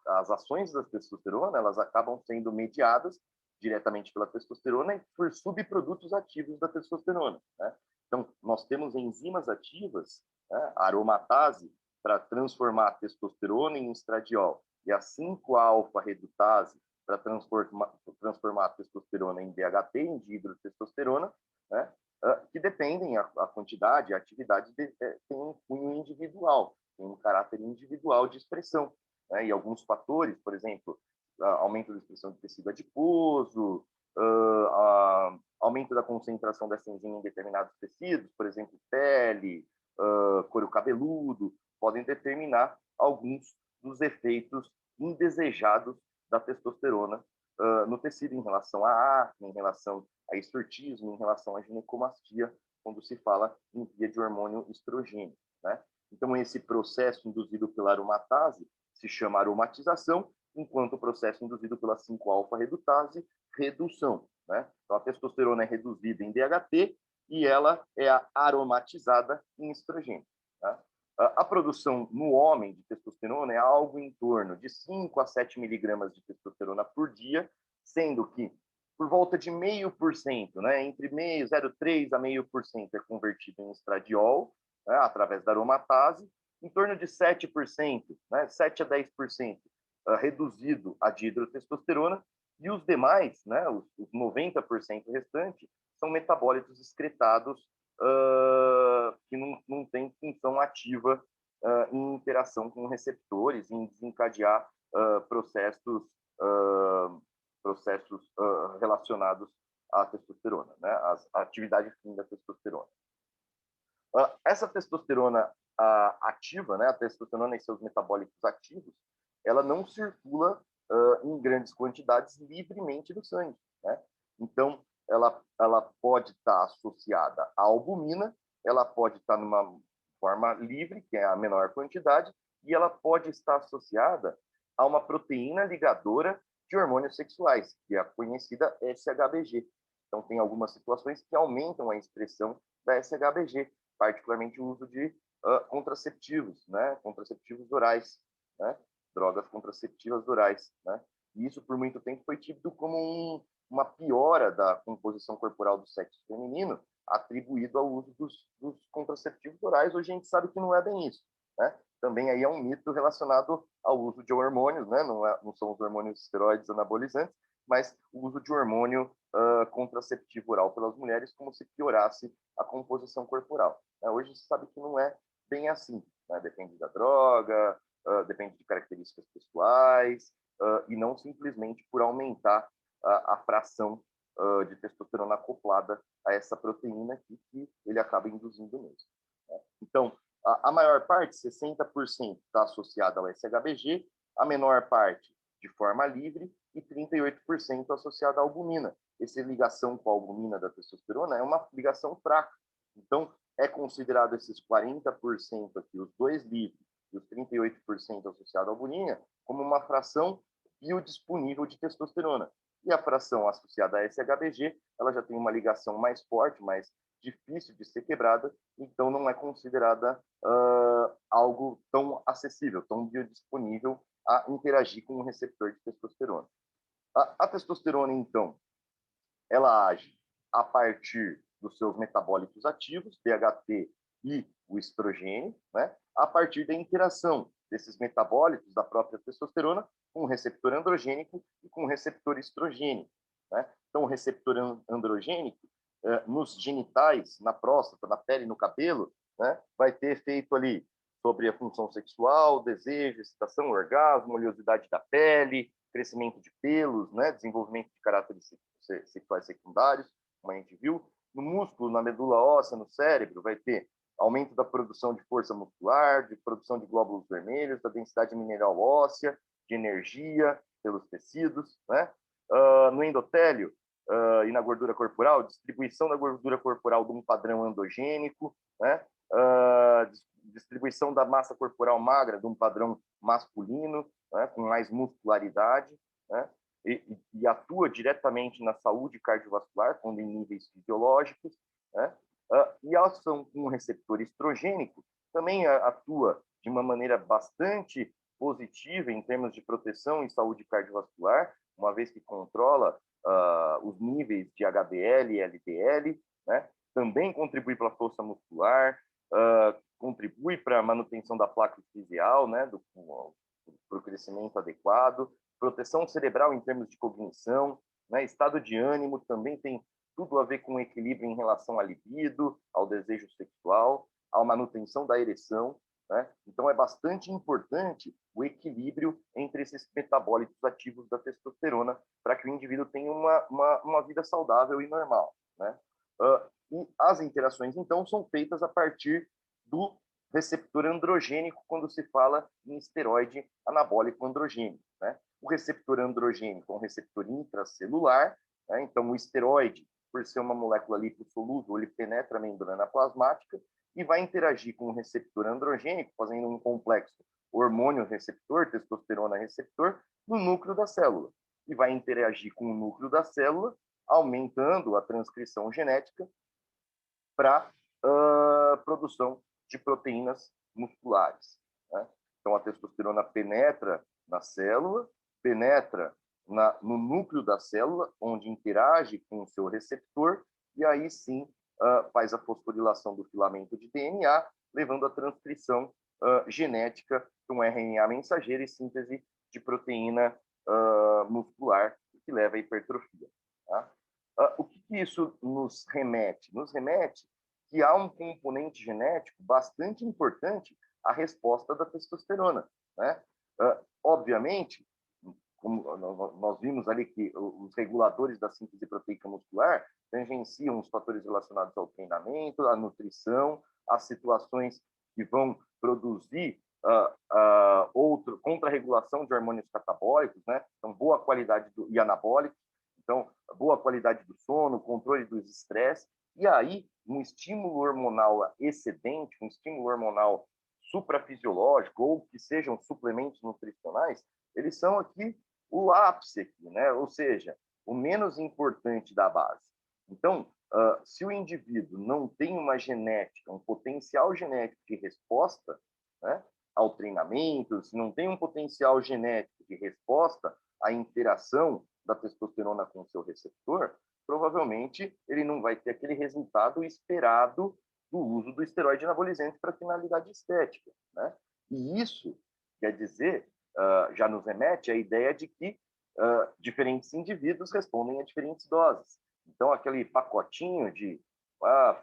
As ações da testosterona, elas acabam sendo mediadas diretamente pela testosterona e por subprodutos ativos da testosterona, né? Então, nós temos enzimas ativas, né, a aromatase, para transformar a testosterona em estradiol, e a 5-alfa-redutase para transformar a testosterona em DHT, em dihidrotestosterona, né, que dependem, a quantidade, a atividade tem um cunho individual, tem um caráter individual de expressão, né, e alguns fatores, por exemplo, aumento da expressão de tecido adiposo, aumento da concentração dessa enzima em determinados tecidos, por exemplo, pele, couro cabeludo, podem determinar alguns dos efeitos indesejados da testosterona no tecido, em relação à acne, em relação a hirsutismo, em relação à ginecomastia, quando se fala em via de hormônio estrogênio, né? Então, esse processo induzido pela aromatase se chama aromatização, enquanto o processo induzido pela 5-alfa-redutase, redução, né? Então, a testosterona é reduzida em DHT e ela é aromatizada em estrogênio, né? A produção no homem de testosterona é algo em torno de 5 a 7 miligramas de testosterona por dia, sendo que por volta de 0,5%, né, entre 0,3% a 0,5% é convertido em estradiol, né, através da aromatase, em torno de 7%, né, 7 a 10%, reduzido a dihidrotestosterona, e os demais, né, os 90% restantes, são metabólitos excretados que não tem função ativa em interação com receptores, em desencadear processos relacionados à testosterona, né? A atividade fim da testosterona. Essa testosterona ativa, né, a testosterona e seus metabólitos ativos, ela não circula em grandes quantidades livremente no sangue, né? Então, ela pode estar associada à albumina, ela pode estar numa forma livre, que é a menor quantidade, e ela pode estar associada a uma proteína ligadora de hormônios sexuais, que é a conhecida SHBG. Então, tem algumas situações que aumentam a expressão da SHBG, particularmente o uso de contraceptivos, né? Contraceptivos orais, né? Drogas contraceptivas orais, né? E isso, por muito tempo, foi tido como uma piora da composição corporal do sexo feminino, atribuído ao uso dos contraceptivos orais. Hoje a gente sabe que não é bem isso, né? Também aí é um mito relacionado ao uso de hormônios, né? Não são os hormônios esteroides anabolizantes, mas o uso de hormônio contraceptivo oral pelas mulheres, como se piorasse a composição corporal. Hoje se sabe que não é bem assim, né? Depende da droga, depende de características pessoais, e não simplesmente por aumentar a fração de testosterona acoplada a essa proteína que ele acaba induzindo mesmo, né? Então, a maior parte, 60%, está associada ao SHBG, a menor parte de forma livre e 38% associada à albumina. Essa ligação com a albumina da testosterona é uma ligação fraca. Então, é considerado esses 40% aqui, os dois livres, e os 38% associados à albumina, como uma fração biodisponível de testosterona. E a fração associada a SHBG, ela já tem uma ligação mais forte, mais difícil de ser quebrada, então não é considerada algo tão acessível, tão biodisponível a interagir com o receptor de testosterona. A testosterona, então, ela age a partir dos seus metabólitos ativos, DHT e o estrogênio, né? A partir da interação desses metabólitos da própria testosterona com o receptor androgênico e com o receptor estrogênico, né? Então, o receptor androgênico, nos genitais, na próstata, na pele, no cabelo, né, vai ter efeito ali sobre a função sexual, desejo, excitação, orgasmo, oleosidade da pele, crescimento de pelos, né, desenvolvimento de caráteres sexuais secundários, como a gente viu. No músculo, na medula óssea, no cérebro, vai ter aumento da produção de força muscular, de produção de glóbulos vermelhos, da densidade mineral óssea, de energia pelos tecidos, né? No endotélio e na gordura corporal, distribuição da gordura corporal de um padrão endogênico, né? Distribuição da massa corporal magra de um padrão masculino, né? Com mais muscularidade, né? e atua diretamente na saúde cardiovascular, quando em níveis fisiológicos, né? E a ação com o receptor estrogênico também atua de uma maneira bastante positiva em termos de proteção e saúde cardiovascular, uma vez que controla os níveis de HDL e LDL, né? Também contribui para a força muscular, contribui para a manutenção da placa epifisial, né? Para o crescimento adequado, proteção cerebral em termos de cognição, né? Estado de ânimo também tem tudo a ver com equilíbrio em relação à libido, ao desejo sexual, à manutenção da ereção, né? Então, é bastante importante o equilíbrio entre esses metabólitos ativos da testosterona para que o indivíduo tenha uma vida saudável e normal, né? E as interações, então, são feitas a partir do receptor androgênico quando se fala em esteroide anabólico androgênico, né? O receptor androgênico é um receptor intracelular, né? Então, o esteroide, por ser uma molécula lipossolúvel, ele penetra a membrana plasmática e vai interagir com o receptor androgênico, fazendo um complexo hormônio-receptor, testosterona-receptor, no núcleo da célula. E vai interagir com o núcleo da célula, aumentando a transcrição genética para produção de proteínas musculares, né? Então, a testosterona penetra na célula, penetra no núcleo da célula, onde interage com o seu receptor, e aí sim faz a fosforilação do filamento de DNA, levando à transcrição genética de um RNA mensageiro e síntese de proteína muscular, que leva à hipertrofia. Tá? O que isso nos remete? Nos remete que há um componente genético bastante importante à resposta da testosterona, né? Obviamente, como nós vimos ali que os reguladores da síntese proteica muscular tangenciam os fatores relacionados ao treinamento, à nutrição, às situações que vão produzir contra-regulação de hormônios catabólicos, né? Então, boa qualidade e anabólicos, então, boa qualidade do sono, controle dos estresses, e aí um estímulo hormonal excedente, um estímulo hormonal suprafisiológico, ou que sejam suplementos nutricionais, eles são aqui o ápice aqui, né? Ou seja, o menos importante da base. Então, se o indivíduo não tem uma genética, um potencial genético de resposta, né, ao treinamento, se não tem um potencial genético de resposta à interação da testosterona com o seu receptor, provavelmente ele não vai ter aquele resultado esperado do uso do esteroide anabolizante para finalidade estética, né? E isso quer dizer, já nos remete à ideia de que diferentes indivíduos respondem a diferentes doses. Então, aquele pacotinho de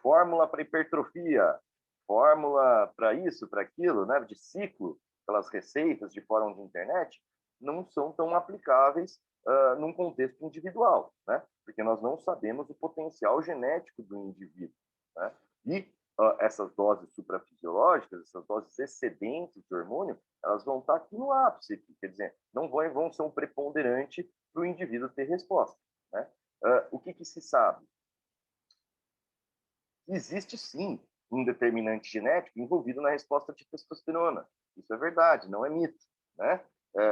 fórmula para hipertrofia, fórmula para isso, para aquilo, né, de ciclo, aquelas receitas de fórum de internet, não são tão aplicáveis num contexto individual, né? Porque nós não sabemos o potencial genético do indivíduo, né? E essas doses suprafisiológicas, essas doses excedentes de hormônio, elas vão estar aqui no ápice, quer dizer, não vão ser um preponderante para o indivíduo ter resposta, né? O que se sabe? Existe sim um determinante genético envolvido na resposta de testosterona. Isso é verdade, não é mito, né?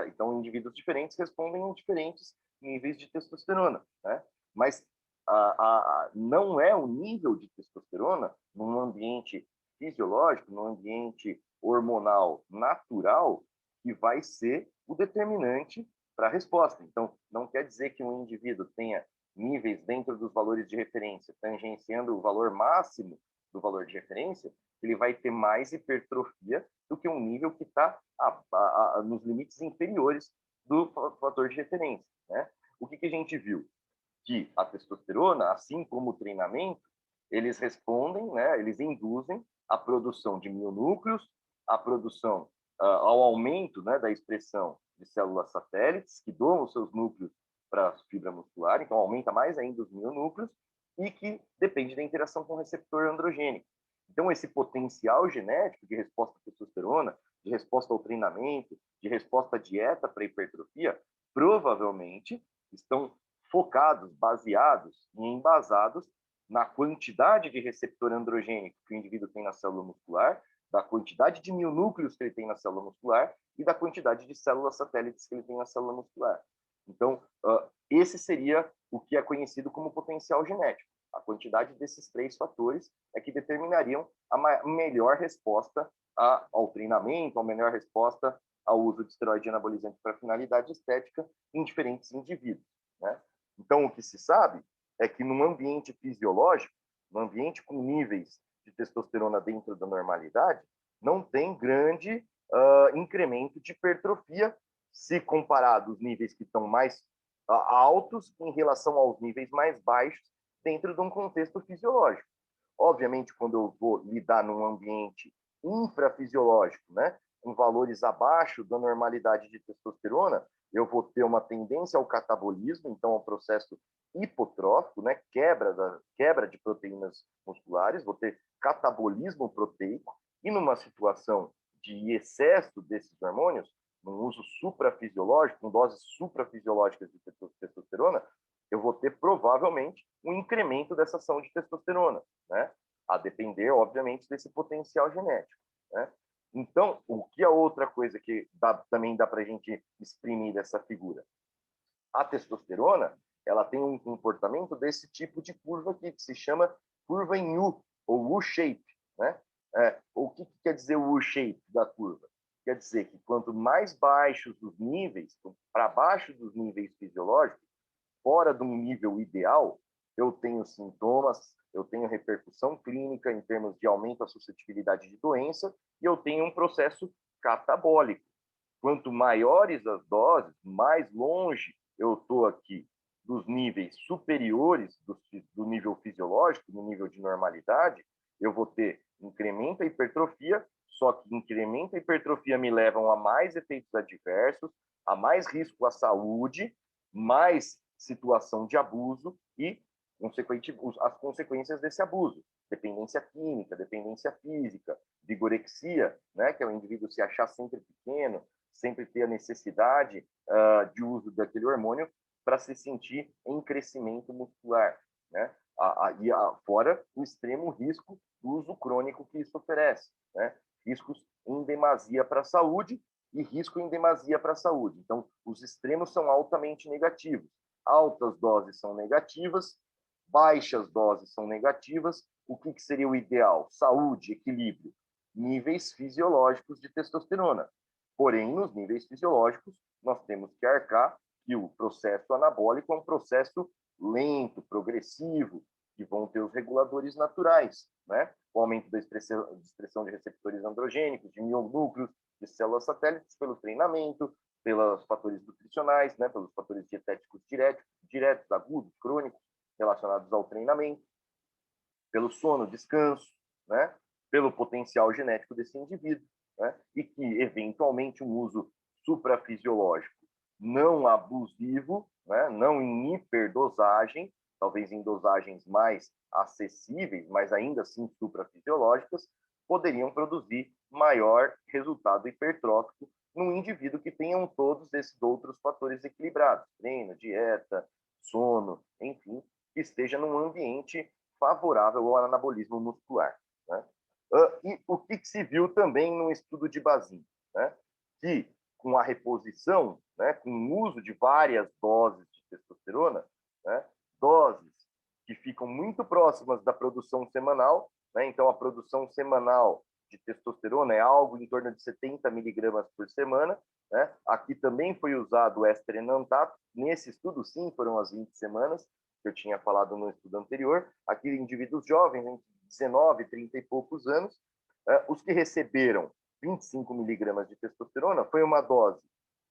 Então, indivíduos diferentes respondem a diferentes níveis de testosterona, né? Mas não é o nível de testosterona num ambiente fisiológico, num ambiente hormonal natural, que vai ser o determinante para a resposta. Então, não quer dizer que um indivíduo tenha níveis dentro dos valores de referência, tangenciando o valor máximo do valor de referência, ele vai ter mais hipertrofia do que um nível que está nos limites inferiores do fator de referência, né? O que a gente viu? Que a testosterona, assim como o treinamento, eles respondem, né, eles induzem a produção de mionúcleos, a produção, ao aumento, né, da expressão de células satélites, que doam os seus núcleos para a fibra muscular, então aumenta mais ainda os mionúcleos, e que depende da interação com o receptor androgênico. Então, esse potencial genético de resposta à testosterona, de resposta ao treinamento, de resposta à dieta para hipertrofia, provavelmente estão focados, baseados e embasados na quantidade de receptor androgênico que o indivíduo tem na célula muscular, da quantidade de mionúcleos que ele tem na célula muscular e da quantidade de células satélites que ele tem na célula muscular. Então, esse seria o que é conhecido como potencial genético. A quantidade desses 3 fatores é que determinariam a melhor resposta ao treinamento, a melhor resposta ao uso de esteroide anabolizante para finalidade estética em diferentes indivíduos, né? Então, o que se sabe é que num ambiente fisiológico, num ambiente com níveis de testosterona dentro da normalidade, não tem grande incremento de hipertrofia se comparado os níveis que estão mais altos em relação aos níveis mais baixos dentro de um contexto fisiológico. Obviamente, quando eu vou lidar num ambiente infrafisiológico, né, com valores abaixo da normalidade de testosterona, eu vou ter uma tendência ao catabolismo, então ao processo hipotrófico, né, quebra de proteínas musculares, vou ter catabolismo proteico, e numa situação de excesso desses hormônios, num uso suprafisiológico, com doses suprafisiológicas de testosterona, eu vou ter provavelmente um incremento dessa ação de testosterona, né? A depender, obviamente, desse potencial genético, né? Então, o que é outra coisa que também dá para a gente exprimir dessa figura? A testosterona, ela tem um comportamento desse tipo de curva aqui, que se chama curva em U, ou U-shape, né? O que quer dizer o U-shape da curva? Quer dizer que quanto mais baixos os níveis, para baixo dos níveis fisiológicos, fora de um nível ideal, eu tenho sintomas, eu tenho repercussão clínica em termos de aumento da suscetibilidade de doença e eu tenho um processo catabólico. Quanto maiores as doses, mais longe eu estou aqui dos níveis superiores do nível fisiológico, do nível de normalidade, eu vou ter incremento da hipertrofia, só que incremento da hipertrofia me levam a mais efeitos adversos, a mais risco à saúde, mais situação de abuso e as consequências desse abuso. Dependência química, dependência física, vigorexia, né, que é o indivíduo se achar sempre pequeno, sempre ter a necessidade de uso daquele hormônio para se sentir em crescimento muscular, né? Fora o extremo risco do uso crônico que isso oferece, né? Riscos em demasia para a saúde e risco em demasia para a saúde. Então, os extremos são altamente negativos. Altas doses são negativas, baixas doses são negativas. O que seria o ideal? Saúde, equilíbrio, níveis fisiológicos de testosterona. Porém, nos níveis fisiológicos, nós temos que arcar que o processo anabólico é um processo lento, progressivo, que vão ter os reguladores naturais, né? O aumento da expressão de receptores androgênicos, de mionúcleos, de células satélites, pelo treinamento, pelos fatores nutricionais, né? Pelos fatores dietéticos diretos, agudos, crônicos, relacionados ao treinamento, pelo sono, descanso, né? Pelo potencial genético desse indivíduo, né? E que, eventualmente, um uso suprafisiológico não abusivo, né? Não em hiperdosagem, talvez em dosagens mais acessíveis, mas ainda assim suprafisiológicas, poderiam produzir maior resultado hipertrófico num indivíduo que tenham todos esses outros fatores equilibrados, treino, dieta, sono, enfim, que esteja num ambiente favorável ao anabolismo muscular, né? E o que se viu também no estudo de Bazin, né? Que com a reposição, né, com o uso de várias doses de testosterona, né, doses que ficam muito próximas da produção semanal, né? Então a produção semanal de testosterona é algo em torno de 70 miligramas por semana, né? Aqui também foi usado o estrenantato, nesse estudo sim foram as 20 semanas, que eu tinha falado no estudo anterior, aqui indivíduos jovens, entre 19 e 30 e poucos anos, os que receberam 25 miligramas de testosterona foi uma dose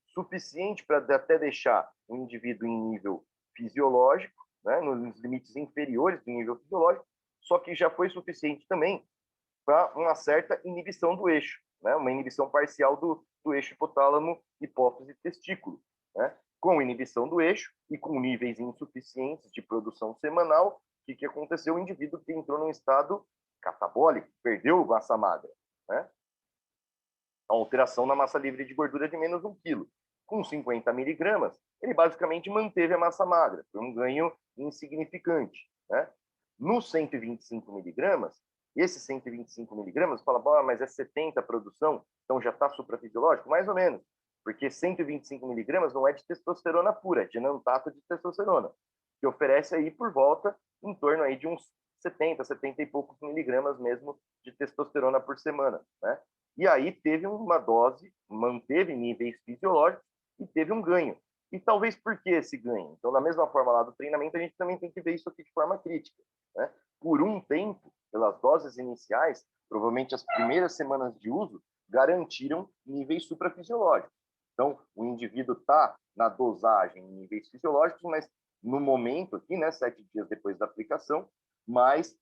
suficiente para até deixar o indivíduo em nível fisiológico, né, nos limites inferiores do nível fisiológico, só que já foi suficiente também para uma certa inibição do eixo, né, uma inibição parcial do eixo hipotálamo, hipófise e testículo, né? Com inibição do eixo e com níveis insuficientes de produção semanal, o que aconteceu? O indivíduo que entrou num estado catabólico, perdeu massa magra, né? A alteração na massa livre de gordura de menos 1 quilo. Com 50 miligramas, ele basicamente manteve a massa magra, foi um ganho insignificante, né? Nos 125 miligramas, esses 125 miligramas, fala, mas é 70 a produção, então já está suprafisiológico? Mais ou menos. porque 125 miligramas não é de testosterona pura, é de enantato de testosterona, que oferece aí por volta, em torno aí de uns 70, 70 e poucos miligramas mesmo de testosterona por semana, né? E aí teve uma dose, manteve níveis fisiológicos e teve um ganho. E talvez por que esse ganho? Então, da mesma forma lá do treinamento, a gente também tem que ver isso aqui de forma crítica, né? Por um tempo, pelas doses iniciais, provavelmente as primeiras semanas de uso, garantiram níveis suprafisiológicos. Então, o indivíduo está na dosagem em níveis fisiológicos, mas no momento aqui, né, 7 dias depois da aplicação, mas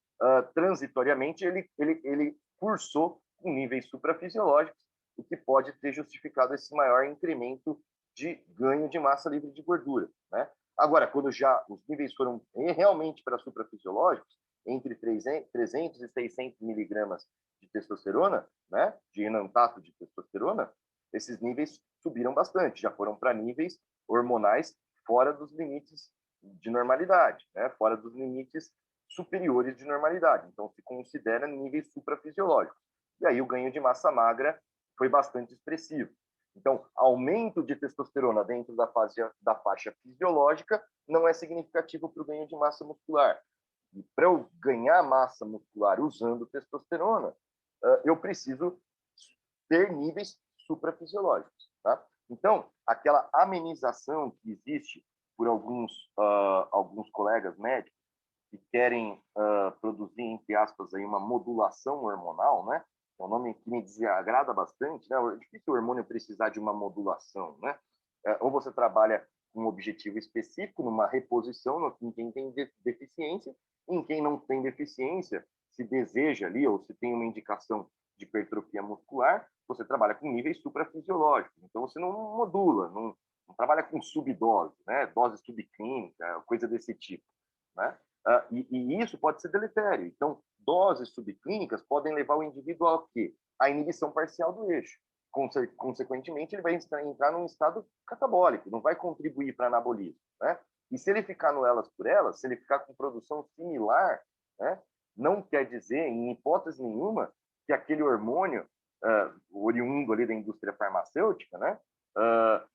transitoriamente ele cursou com níveis suprafisiológicos, o que pode ter justificado esse maior incremento de ganho de massa livre de gordura, né? Agora, quando já os níveis foram realmente para suprafisiológicos, entre 300 e 600 miligramas de testosterona, né, de enantato de testosterona, esses níveis subiram bastante, já foram para níveis hormonais fora dos limites de normalidade, né, fora dos limites superiores de normalidade. Então, se considera níveis suprafisiológicos. E aí o ganho de massa magra foi bastante expressivo. Então, aumento de testosterona dentro da faixa fisiológica não é significativo para o ganho de massa muscular. E para eu ganhar massa muscular usando testosterona, eu preciso ter níveis suprafisiológicos, tá? Então, aquela amenização que existe por alguns colegas médicos que querem produzir, entre aspas, aí, uma modulação hormonal, né? É um nome que me desagrada bastante, né? É difícil o hormônio precisar de uma modulação, né? Ou você trabalha com um objetivo específico, numa reposição em quem tem deficiência, em quem não tem deficiência, se deseja ali, ou se tem uma indicação de hipertrofia muscular, você trabalha com níveis suprafisiológicos. Então, você não modula, não trabalha com subdose, né? Dose subclínica, coisa desse tipo, né? E isso pode ser deletério. Então, doses subclínicas podem levar o indivíduo ao quê? A inibição parcial do eixo. Consequentemente, ele vai entrar num estado catabólico, não vai contribuir para anabolismo, né? E se ele ficar no elas por elas, se ele ficar com produção similar, né, não quer dizer, em hipótese nenhuma, que aquele hormônio oriundo ali da indústria farmacêutica, né,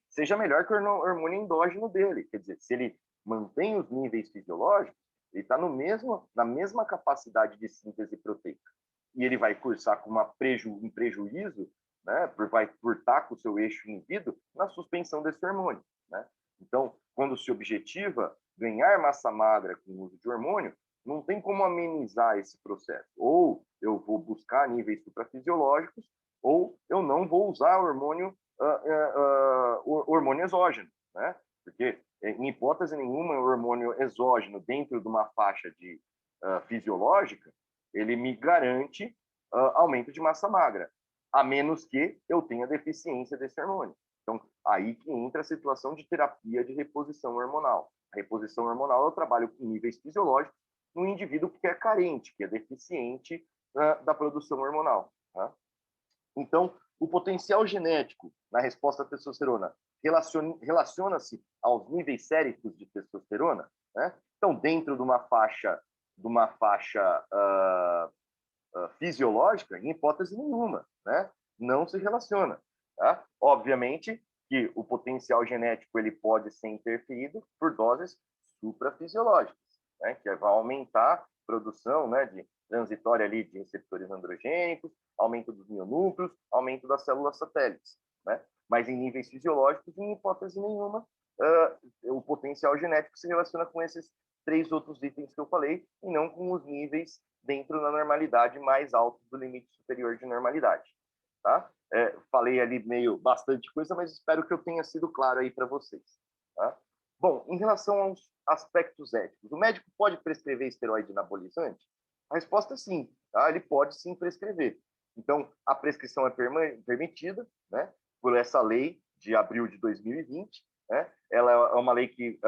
seja melhor que o hormônio endógeno dele. Quer dizer, se ele mantém os níveis fisiológicos, ele está na mesma capacidade de síntese proteica. E ele vai cursar com um prejuízo, né, por estar com o seu eixo inibido, na suspensão desse hormônio, né? Então, quando se objetiva ganhar massa magra com o uso de hormônio, não tem como amenizar esse processo. Ou eu vou buscar níveis suprafisiológicos, ou eu não vou usar hormônio exógeno, né? Porque, em hipótese nenhuma, o hormônio exógeno dentro de uma faixa fisiológica, ele me garante aumento de massa magra, a menos que eu tenha deficiência desse hormônio. Então, aí que entra a situação de terapia de reposição hormonal. A reposição hormonal eu trabalho com níveis fisiológicos no indivíduo que é carente, que é deficiente da produção hormonal. Tá? Então, o potencial genético na resposta à testosterona relaciona-se aos níveis séricos de testosterona, né? Então, dentro de uma faixa fisiológica, em hipótese nenhuma, né? Não se relaciona. Tá? Obviamente que o potencial genético ele pode ser interferido por doses suprafisiológicas, né? Que vai aumentar a produção, né, de transitória ali de receptores androgênicos, aumento dos mionúcleos, aumento das células satélites, né? Mas em níveis fisiológicos, em hipótese nenhuma, o potencial genético se relaciona com esses 3 outros itens que eu falei, e não com os níveis dentro da normalidade mais altos do limite superior de normalidade. Tá? Falei ali bastante coisa, mas espero que eu tenha sido claro aí para vocês. Tá? Bom, em relação aos aspectos éticos, o médico pode prescrever esteroide anabolizante? A resposta é sim, tá? Ele pode sim prescrever. Então, a prescrição é permitida, né, por essa lei de abril de 2020, né? Ela é uma lei que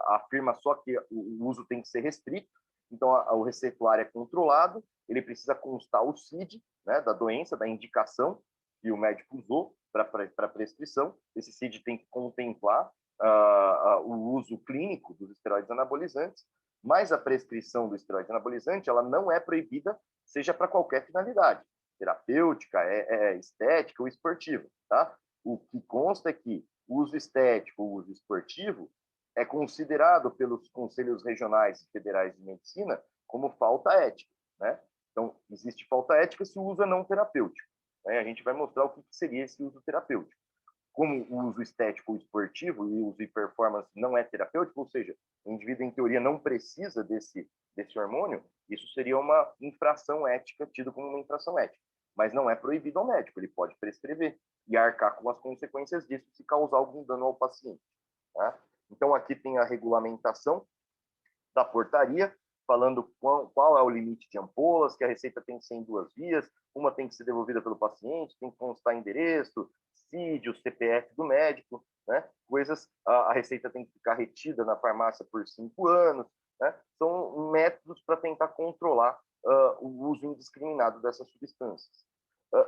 afirma só que o uso tem que ser restrito, então o receituário é controlado, ele precisa constar o CID, né, da doença, da indicação que o médico usou para prescrição. Esse CID tem que contemplar o uso clínico dos esteroides anabolizantes, mas a prescrição do esteroide anabolizante ela não é proibida, seja para qualquer finalidade, terapêutica, estética ou esportiva, tá? O que consta é que o uso estético, o uso esportivo, é considerado pelos conselhos regionais e federais de medicina como falta ética, né? Então, existe falta ética se o uso é não terapêutico, né? A gente vai mostrar o que seria esse uso terapêutico. Como o uso estético ou esportivo e o uso de performance não é terapêutico, ou seja, o indivíduo, em teoria, não precisa desse hormônio, isso seria uma infração ética, tido como uma infração ética. Mas não é proibido ao médico, ele pode prescrever e arcar com as consequências disso se causar algum dano ao paciente. Tá? Então, aqui tem a regulamentação da portaria, falando qual é o limite de ampolas, que a receita tem que ser em 2 vias, uma tem que ser devolvida pelo paciente, tem que constar endereço, CID, o CPF do médico, né? Coisas, a receita tem que ficar retida na farmácia por 5 anos, né? São métodos para tentar controlar o uso indiscriminado dessas substâncias.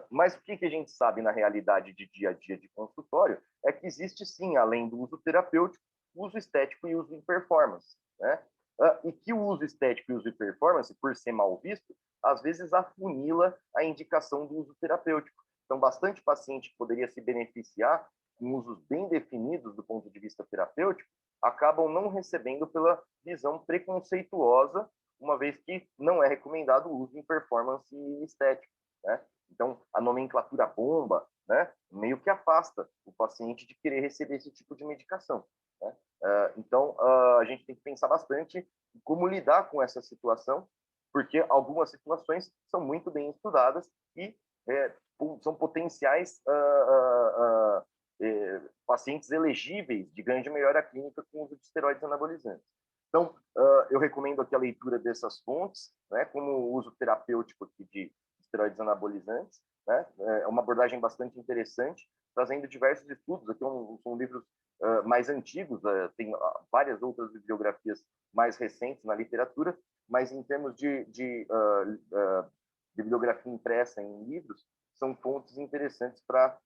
Mas o que a gente sabe na realidade de dia a dia de consultório é que existe sim, além do uso terapêutico, uso estético e uso em performance, né? E que o uso estético e o uso de performance, por ser mal visto, às vezes afunila a indicação do uso terapêutico. Então, bastante paciente que poderia se beneficiar com usos bem definidos do ponto de vista terapêutico, acabam não recebendo pela visão preconceituosa, uma vez que não é recomendado o uso em performance e estético, né? Então, a nomenclatura bomba, né, meio que afasta o paciente de querer receber esse tipo de medicação, né? Então, a gente tem que pensar bastante em como lidar com essa situação, porque algumas situações são muito bem estudadas e são potenciais pacientes elegíveis de grande melhora clínica com o uso de esteroides anabolizantes. Então, eu recomendo aqui a leitura dessas fontes, né, como o uso terapêutico aqui de esteroides anabolizantes, né? É uma abordagem bastante interessante, trazendo diversos estudos. Aqui são livros mais antigos, tem várias outras bibliografias mais recentes na literatura, mas em termos de bibliografia impressa em livros, são fontes interessantes para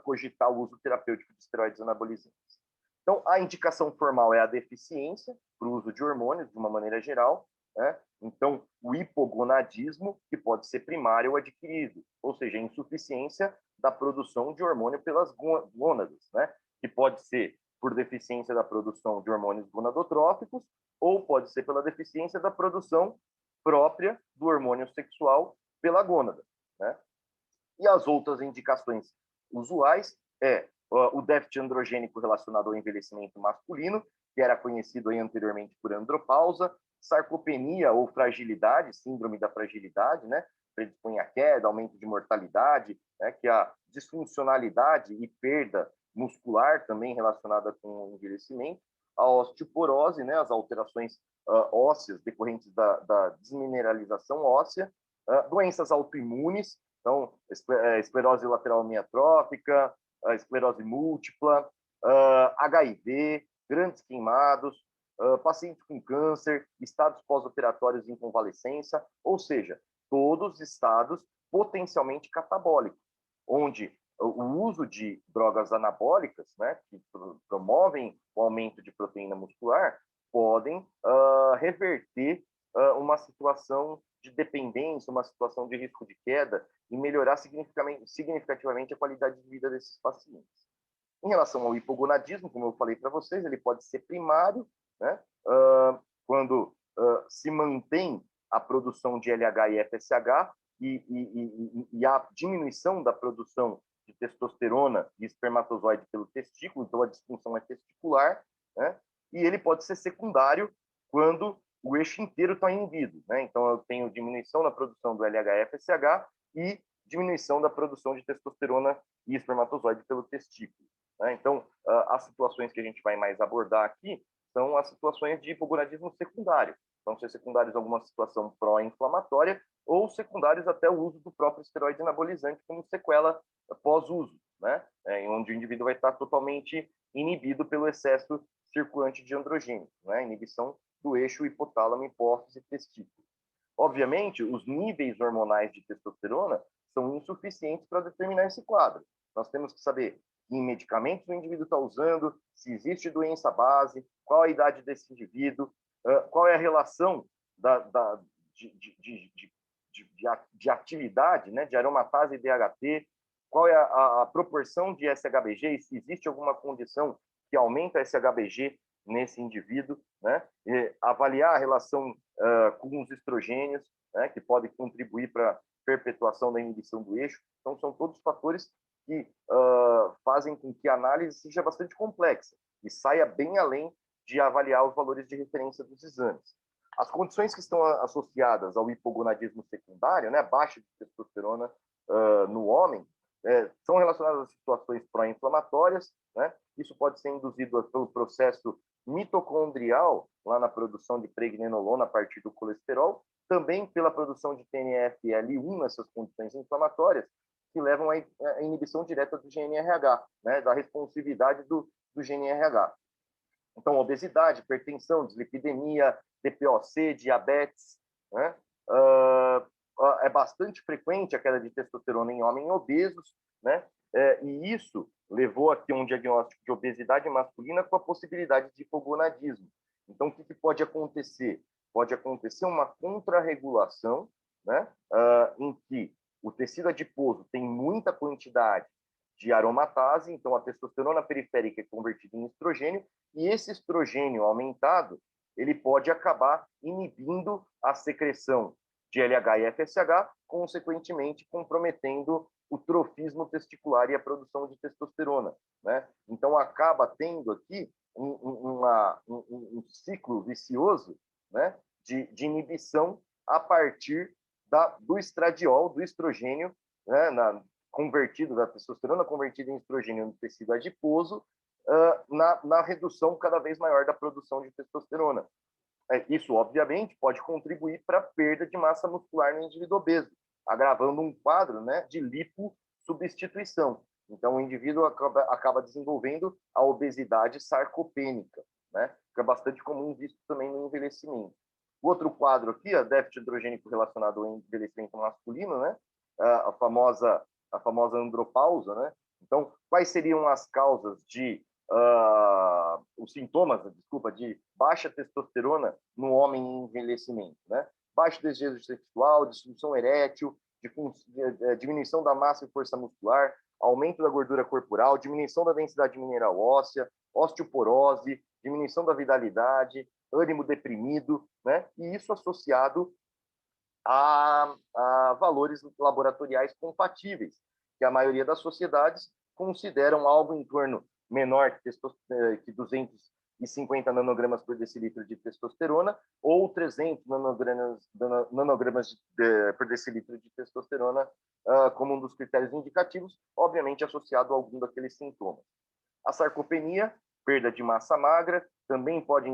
cogitar o uso terapêutico de esteroides anabolizantes. Então, a indicação formal é a deficiência para o uso de hormônios, de uma maneira geral, né? Então, o hipogonadismo, que pode ser primário ou adquirido, ou seja, a insuficiência da produção de hormônio pelas gônadas, né? Que pode ser por deficiência da produção de hormônios gonadotróficos ou pode ser pela deficiência da produção própria do hormônio sexual pela gônada, né? E as outras indicações usuais é o déficit androgênico relacionado ao envelhecimento masculino, que era conhecido aí anteriormente por andropausa, sarcopenia ou fragilidade, síndrome da fragilidade, né? Predispõe à queda, aumento de mortalidade, né? Que a disfuncionalidade e perda muscular também relacionada com o envelhecimento, a osteoporose, né? As alterações ósseas decorrentes da desmineralização óssea, doenças autoimunes, então, esclerose lateral amiotrófica, esclerose múltipla, HIV, grandes queimados, pacientes com câncer, estados pós-operatórios em convalescença, ou seja, todos estados potencialmente catabólicos, onde o uso de drogas anabólicas, né, que promovem o aumento de proteína muscular, podem reverter uma situação de dependência, uma situação de risco de queda e melhorar significativamente a qualidade de vida desses pacientes. Em relação ao hipogonadismo, como eu falei para vocês, ele pode ser primário, né? Quando se mantém a produção de LH e FSH e a diminuição da produção de testosterona e espermatozoide pelo testículo, então a disfunção é testicular, né? E ele pode ser secundário quando o eixo inteiro está inibido, né? Então eu tenho diminuição na produção do LH e FSH e diminuição da produção de testosterona e espermatozoide pelo testículo, né? Então, as situações que a gente vai mais abordar aqui são as situações de hipogonadismo secundário. Vão ser secundários alguma situação pró-inflamatória ou secundários até o uso do próprio esteroide anabolizante como sequela pós-uso, né? Onde o indivíduo vai estar totalmente inibido pelo excesso circulante de androgênio, né? Inibição do eixo hipotálamo, hipófise e testículo. Obviamente, os níveis hormonais de testosterona são insuficientes para determinar esse quadro. Nós temos que saber que medicamentos o indivíduo está usando, se existe doença base, qual a idade desse indivíduo, qual é a relação de atividade, né, de aromatase e DHT, qual é a proporção de SHBG, e se existe alguma condição que aumenta SHBG nesse indivíduo, né? E avaliar a relação com os estrogênios, né, que podem contribuir para a perpetuação da inibição do eixo. Então, são todos fatores que fazem com que a análise seja bastante complexa e saia bem além de avaliar os valores de referência dos exames. As condições que estão associadas ao hipogonadismo secundário, né, baixa de testosterona no homem, são relacionadas a situações pró-inflamatórias, né? Isso pode ser induzido pelo processo mitocondrial, lá na produção de pregnenolona a partir do colesterol, também pela produção de TNF-L1 nessas condições inflamatórias, que levam à inibição direta do GNRH, né, da responsividade do GNRH. Então, obesidade, hipertensão, dislipidemia, DPOC, diabetes, né? É bastante frequente a queda de testosterona em homens obesos, né? E isso levou aqui a um diagnóstico de obesidade masculina com a possibilidade de hipogonadismo. Então, o que pode acontecer? Pode acontecer uma contrarregulação, né? Em que o tecido adiposo tem muita quantidade de aromatase, então a testosterona periférica é convertida em estrogênio, e esse estrogênio aumentado, ele pode acabar inibindo a secreção de LH e FSH, consequentemente comprometendo o trofismo testicular e a produção de testosterona, né? Então acaba tendo aqui um ciclo vicioso, né, de inibição a partir do estradiol, do estrogênio, né, convertido, da testosterona convertida em estrogênio no tecido adiposo, na redução cada vez maior da produção de testosterona. Isso, obviamente, pode contribuir para a perda de massa muscular no indivíduo obeso, agravando um quadro, né, de lipossubstituição. Então, o indivíduo acaba desenvolvendo a obesidade sarcopênica, né, que é bastante comum visto também no envelhecimento. O outro quadro aqui, a déficit androgênico relacionado ao envelhecimento masculino, né, a famosa andropausa, né? Então, quais seriam as causas de os sintomas, desculpa, de baixa testosterona no homem em envelhecimento, né? Baixo desejo sexual, disfunção erétil, diminuição da massa e força muscular, aumento da gordura corporal, diminuição da densidade mineral óssea, osteoporose, diminuição da vitalidade, ânimo deprimido, né? E isso associado a valores laboratoriais compatíveis, que a maioria das sociedades consideram algo em torno menor que 250 nanogramas por decilitro de testosterona ou 300 nanogramas por decilitro de testosterona como um dos critérios indicativos, obviamente associado a algum daqueles sintomas. A sarcopenia, perda de massa magra, também pode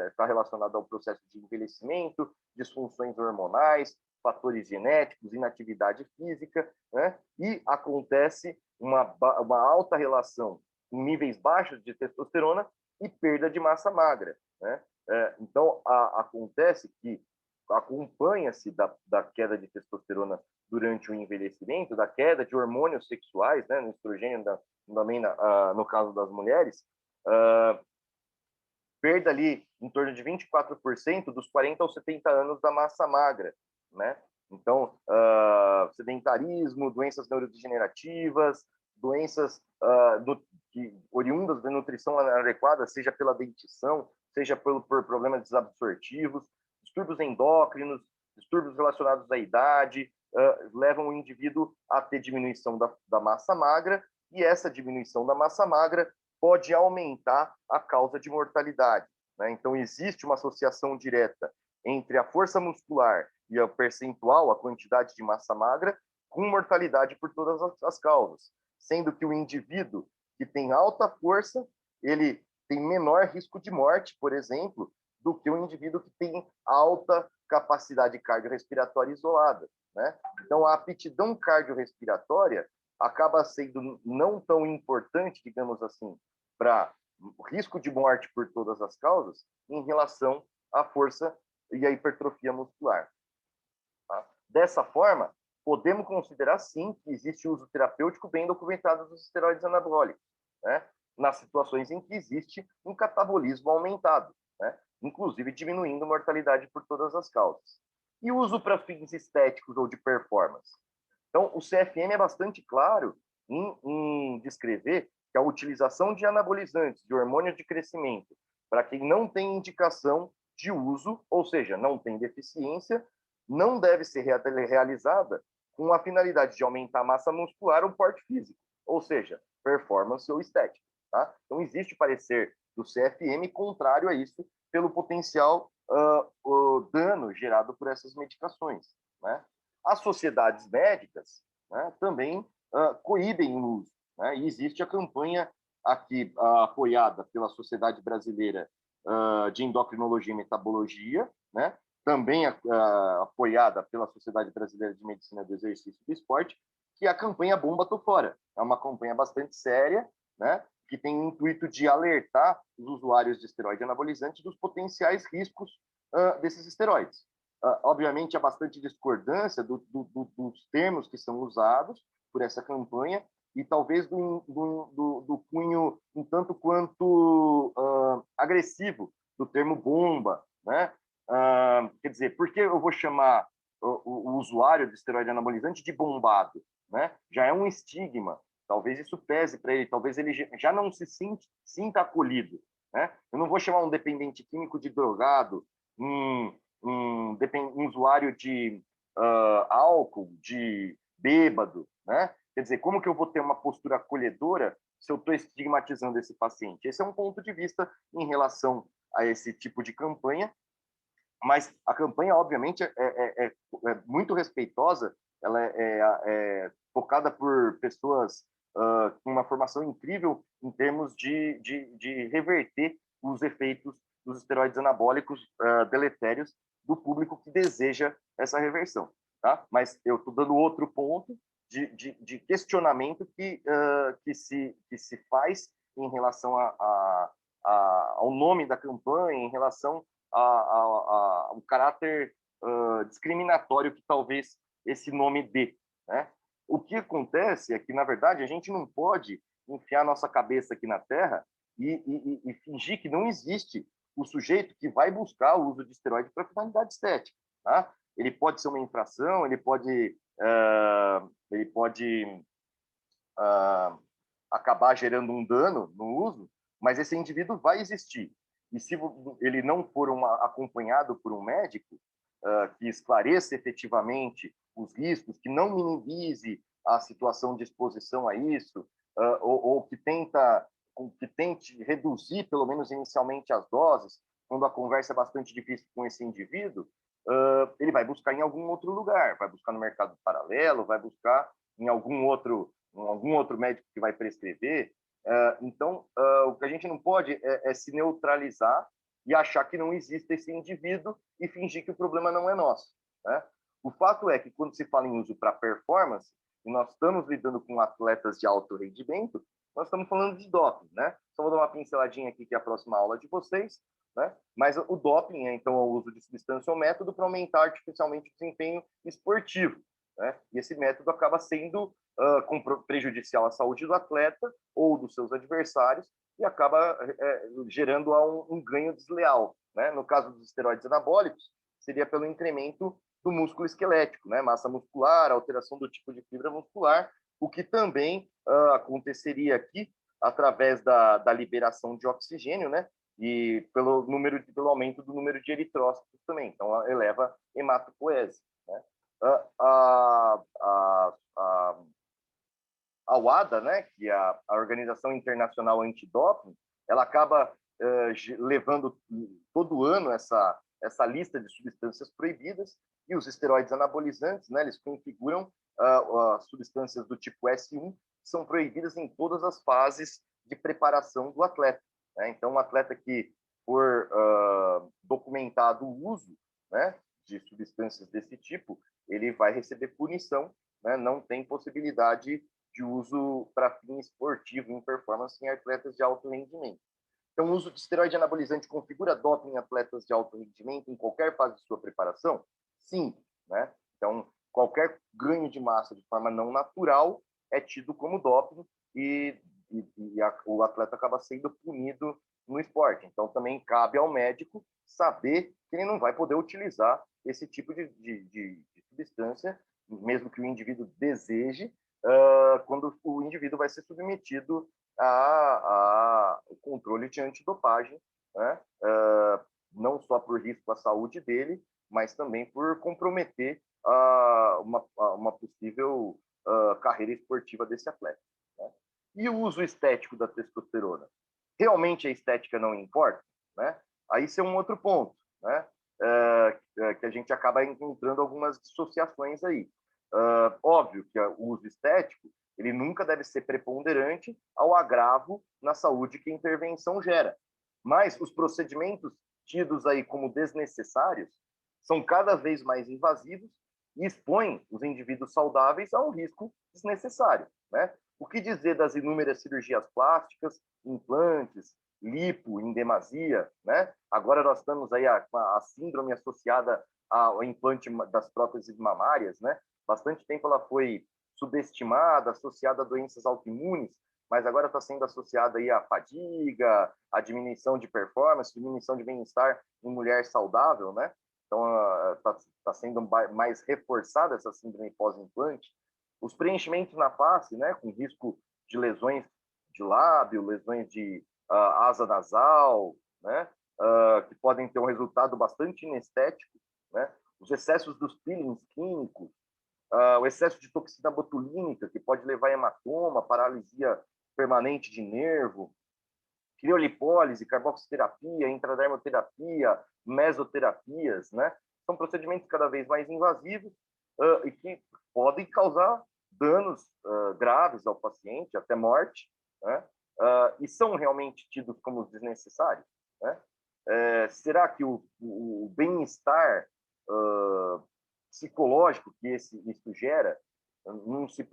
estar relacionada ao processo de envelhecimento, disfunções hormonais, fatores genéticos, inatividade física, né? E acontece uma alta relação em níveis baixos de testosterona e perda de massa magra, né? Então, acontece que acompanha-se da queda de testosterona durante o envelhecimento, da queda de hormônios sexuais, né, no estrogênio, também no caso das mulheres, perda ali em torno de 24% dos 40 aos 70 anos da massa magra, né? Então, sedentarismo, doenças neurodegenerativas, doenças oriundas da nutrição adequada, seja pela dentição, seja por problemas desabsortivos, distúrbios endócrinos, distúrbios relacionados à idade, levam o indivíduo a ter diminuição da massa magra, e essa diminuição da massa magra pode aumentar a causa de mortalidade, né? Então, existe uma associação direta entre a força muscular e o percentual, a quantidade de massa magra, com mortalidade por todas as causas, sendo que o indivíduo que tem alta força, ele tem menor risco de morte, por exemplo, do que o indivíduo que tem alta capacidade cardiorrespiratória isolada, né? Então, a aptidão cardiorrespiratória acaba sendo não tão importante, digamos assim, para o risco de morte por todas as causas em relação à força e à hipertrofia muscular. Tá? Dessa forma, podemos considerar, sim, que existe uso terapêutico bem documentado dos esteroides anabólicos, né? Nas situações em que existe um catabolismo aumentado, né? Inclusive diminuindo a mortalidade por todas as causas. E uso para fins estéticos ou de performance? Então, o CFM é bastante claro em descrever que a utilização de anabolizantes, de hormônios de crescimento, para quem não tem indicação de uso, ou seja, não tem deficiência, não deve ser realizada com a finalidade de aumentar a massa muscular ou porte físico, ou seja, performance ou estética. Tá? Então, existe parecer do CFM contrário a isso, pelo potencial dano gerado por essas medicações. Né? As sociedades médicas, né, também coíbem o uso. Né? E existe a campanha aqui apoiada pela Sociedade Brasileira de Endocrinologia e Metabologia, né? Também apoiada pela Sociedade Brasileira de Medicina do Exercício e do Esporte, que é a campanha Bomba Tô Fora. É uma campanha bastante séria, né? Que tem o intuito de alertar os usuários de esteroide anabolizante dos potenciais riscos desses esteroides. Obviamente, há bastante discordância dos termos que são usados por essa campanha e talvez do cunho um tanto quanto agressivo do termo bomba, né? Quer dizer, por que eu vou chamar o usuário de esteroide anabolizante de bombado? Né? Já é um estigma. Talvez isso pese para ele, talvez ele já não se sinta acolhido. Né? Eu não vou chamar um dependente químico de drogado, um usuário de álcool, de bêbado. Né? Quer dizer, como que eu vou ter uma postura acolhedora se eu estou estigmatizando esse paciente? Esse é um ponto de vista em relação a esse tipo de campanha, mas a campanha, obviamente, é muito respeitosa, ela é focada por pessoas com uma formação incrível em termos de reverter os efeitos dos esteroides anabólicos deletérios do público que deseja essa reversão. Tá? Mas eu estou dando outro ponto de questionamento que se faz em relação ao nome da campanha, em relação ao caráter discriminatório que talvez esse nome dê. Né? O que acontece é que, na verdade, a gente não pode enfiar nossa cabeça aqui na Terra e fingir que não existe o sujeito que vai buscar o uso de esteroide para finalidade estética. Tá? Ele pode ser uma infração, ele pode acabar gerando um dano no uso, mas esse indivíduo vai existir. E se ele não for acompanhado por um médico que esclareça efetivamente os riscos, que não minimize a situação de exposição a isso, ou que tente reduzir, pelo menos inicialmente, as doses, quando a conversa é bastante difícil com esse indivíduo, ele vai buscar em algum outro lugar, vai buscar no mercado paralelo, vai buscar em algum outro médico que vai prescrever. Então, o que a gente não pode é se neutralizar e achar que não existe esse indivíduo e fingir que o problema não é nosso. Né? O fato é que, quando se fala em uso para performance, e nós estamos lidando com atletas de alto rendimento, nós estamos falando de doping. Né? Só vou dar uma pinceladinha aqui, que é a próxima aula de vocês. Né? Mas o doping é, então, o uso de substância ou método para aumentar artificialmente o desempenho esportivo. Né? E esse método acaba sendo prejudicial à saúde do atleta ou dos seus adversários e acaba gerando um ganho desleal. Né? No caso dos esteroides anabólicos, seria pelo incremento do músculo esquelético, né? Massa muscular, alteração do tipo de fibra muscular, o que também aconteceria aqui através da liberação de oxigênio, né? E pelo aumento do número de eritrócitos também. Então, eleva hematopoese. Né? A WADA, né, que é a Organização Internacional Antidoping, ela acaba levando todo ano essa lista de substâncias proibidas, e os esteroides anabolizantes, né, eles configuram as substâncias do tipo S1, que são proibidas em todas as fases de preparação do atleta. Né? Então, um atleta que for documentado o uso, né, de substâncias desse tipo, ele vai receber punição, né? Não tem possibilidade de uso para fim esportivo em performance em atletas de alto rendimento. Então, o uso de esteroide anabolizante configura doping em atletas de alto rendimento em qualquer fase de sua preparação? Sim. Né? Então, qualquer ganho de massa de forma não natural é tido como doping e o atleta acaba sendo punido no esporte. Então, também cabe ao médico saber que ele não vai poder utilizar esse tipo de substância, mesmo que o indivíduo deseje, quando o indivíduo vai ser submetido a controle de antidopagem, né? Não só por risco à saúde dele, mas também por comprometer uma possível carreira esportiva desse atleta, né? E o uso estético da testosterona? Realmente a estética não importa, né? Aí isso é um outro ponto, né? Que a gente acaba encontrando algumas dissociações aí. Óbvio que o uso estético ele nunca deve ser preponderante ao agravo na saúde que a intervenção gera. Mas os procedimentos tidos aí como desnecessários são cada vez mais invasivos e expõem os indivíduos saudáveis a um risco desnecessário, né? O que dizer das inúmeras cirurgias plásticas, implantes, lipo em demasia, né? Agora nós estamos aí a síndrome associada ao implante das próteses mamárias, né? Bastante tempo ela foi subestimada, associada a doenças autoimunes, mas agora está sendo associada aí à fadiga, à diminuição de performance, diminuição de bem-estar em mulher saudável, né? Então, está sendo mais reforçada essa síndrome pós-implante. Os preenchimentos na face, né, com risco de lesões de lábio, lesões de asa nasal, né, que podem ter um resultado bastante inestético, né? Os excessos dos peelings químicos, o excesso de toxina botulínica, que pode levar a hematoma, paralisia permanente de nervo, criolipólise, carboxiterapia, intradermoterapia, mesoterapias, né? São procedimentos cada vez mais invasivos e que podem causar danos graves ao paciente, até morte, né? E são realmente tidos como desnecessários, né? Será que o bem-estar psicológico que isso gera não se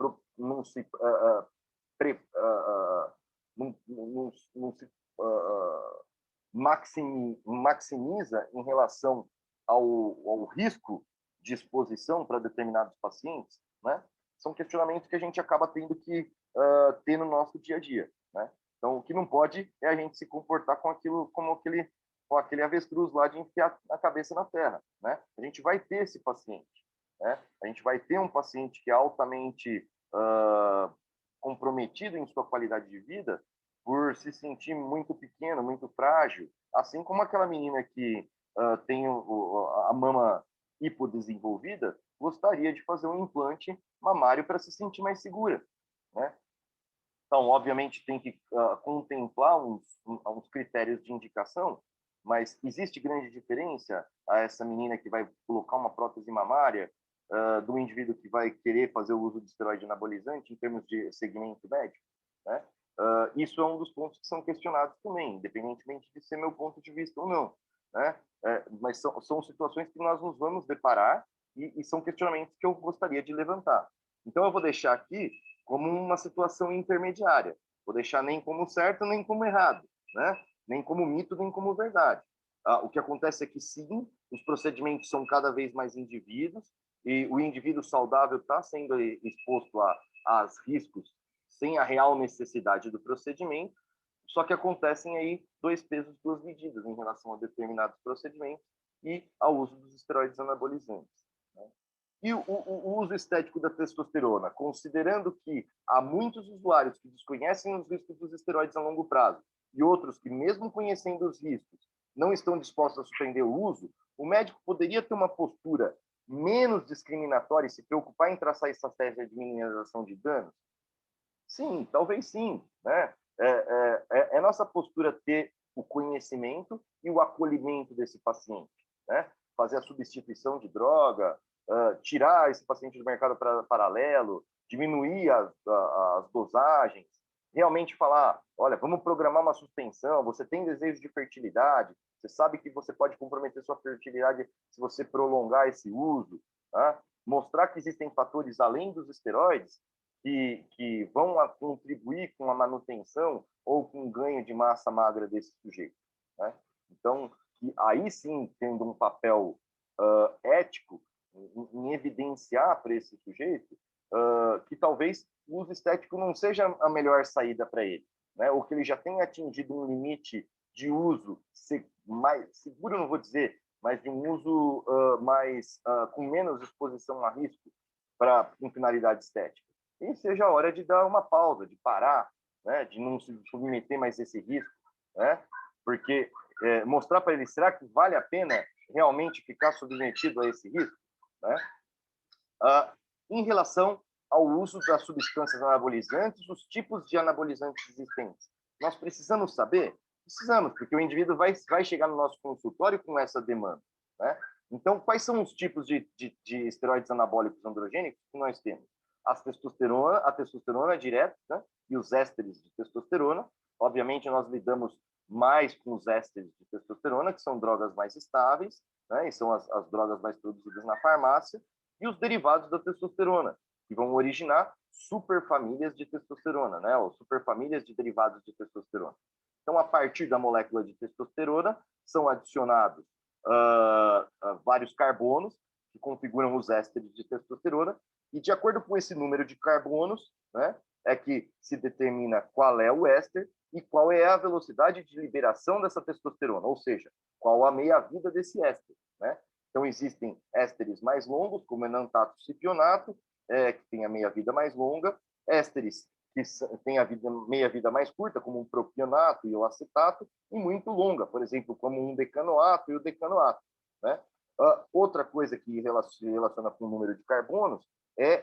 maximiza em relação ao risco de exposição para determinados pacientes, né? São questionamentos que a gente acaba tendo que ter no nosso dia a dia, né? Então, o que não pode é a gente se comportar com aquele avestruz lá de enfiar a cabeça na terra, né? A gente vai ter esse paciente, né? A gente vai ter um paciente que é altamente comprometido em sua qualidade de vida por se sentir muito pequeno, muito frágil, assim como aquela menina que tem a mama hipodesenvolvida, gostaria de fazer um implante mamário para se sentir mais segura, né? Então, obviamente, tem que contemplar uns critérios de indicação, mas existe grande diferença a essa menina que vai colocar uma prótese mamária do indivíduo que vai querer fazer o uso de esteroide anabolizante em termos de segmento médico, né? Isso é um dos pontos que são questionados também, independentemente de ser meu ponto de vista ou não, né? Mas são situações que nós nos vamos deparar e são questionamentos que eu gostaria de levantar. Então, eu vou deixar aqui como uma situação intermediária. Vou deixar nem como certo, nem como errado, né? Nem como mito, nem como verdade. O que acontece é que, sim, os procedimentos são cada vez mais indivíduos e o indivíduo saudável está sendo exposto a riscos sem a real necessidade do procedimento, só que acontecem aí dois pesos, duas medidas em relação a determinados procedimentos e ao uso dos esteroides anabolizantes, né? E o uso estético da testosterona, considerando que há muitos usuários que desconhecem os riscos dos esteroides a longo prazo e outros que, mesmo conhecendo os riscos, não estão dispostos a suspender o uso, o médico poderia ter uma postura menos discriminatória e se preocupar em traçar estratégia de minimização de danos? Sim, talvez sim, né? É nossa postura ter o conhecimento e o acolhimento desse paciente, né? Fazer a substituição de droga, tirar esse paciente do mercado paralelo, diminuir as dosagens, realmente falar, olha, vamos programar uma suspensão, você tem desejo de fertilidade, você sabe que você pode comprometer sua fertilidade se você prolongar esse uso, tá? Mostrar que existem fatores além dos esteroides que vão contribuir com a manutenção ou com o ganho de massa magra desse sujeito, né? Então, aí sim, tendo um papel ético em evidenciar para esse sujeito que talvez o uso estético não seja a melhor saída para ele, né? Ou que ele já tenha atingido um limite de uso mais seguro, não vou dizer, mas de um uso com menos exposição a risco com finalidade estética. e seja a hora de dar uma pausa, de parar, né? De não se submeter mais a esse risco, né? Porque mostrar para ele, será que vale a pena realmente ficar submetido a esse risco, né? Em relação ao uso das substâncias anabolizantes, os tipos de anabolizantes existentes. Nós precisamos saber? Precisamos, porque o indivíduo vai chegar no nosso consultório com essa demanda, né? Então, quais são os tipos de esteroides anabólicos androgênicos que nós temos? A testosterona direta, né? E os ésteres de testosterona. Obviamente, nós lidamos mais com os ésteres de testosterona, que são drogas mais estáveis, né? E são as drogas mais produzidas na farmácia, e os derivados da testosterona, que vão originar superfamílias de testosterona, né? Ou superfamílias de derivados de testosterona. Então, a partir da molécula de testosterona, são adicionados vários carbonos que configuram os ésteres de testosterona, e de acordo com esse número de carbonos, né, é que se determina qual é o éster e qual é a velocidade de liberação dessa testosterona, ou seja, qual a meia-vida desse éster, né? Então, existem ésteres mais longos, como enantato e cipionato, que tem a meia-vida mais longa, ésteres que têm a meia-vida mais curta, como um propionato e o acetato, e muito longa, por exemplo, como um decanoato e o decanoato, né? Outra coisa que se relaciona com o número de carbonos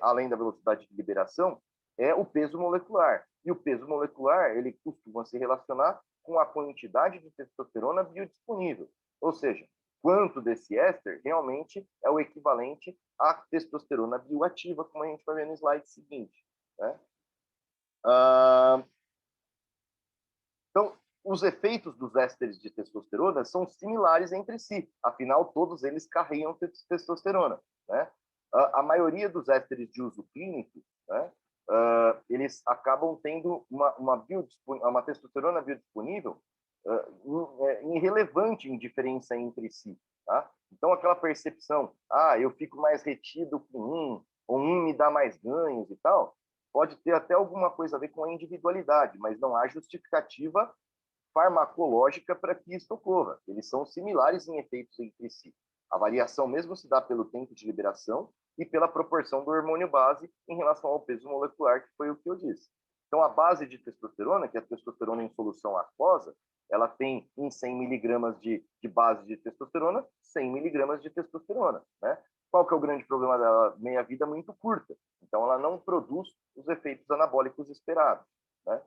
além da velocidade de liberação, é o peso molecular. E o peso molecular, ele costuma se relacionar com a quantidade de testosterona biodisponível. Ou seja, quanto desse éster realmente é o equivalente à testosterona bioativa, como a gente vai ver no slide seguinte, né? Então, os efeitos dos ésteres de testosterona são similares entre si, afinal, todos eles carregam testosterona, né? A maioria dos ésteres de uso clínico, né, eles acabam tendo uma testosterona biodisponível irrelevante em diferença entre si, tá? Então, aquela percepção, eu fico mais retido com ou um me dá mais ganhos e tal, pode ter até alguma coisa a ver com a individualidade, mas não há justificativa farmacológica para que isso ocorra. Eles são similares em efeitos entre si. A variação mesmo se dá pelo tempo de liberação e pela proporção do hormônio base em relação ao peso molecular, que foi o que eu disse. Então, a base de testosterona, que é a testosterona em solução aquosa, ela tem em 100 miligramas de base de testosterona, 100 miligramas de testosterona, né? Qual que é o grande problema dela? Meia-vida muito curta. Então, ela não produz os efeitos anabólicos esperados, né?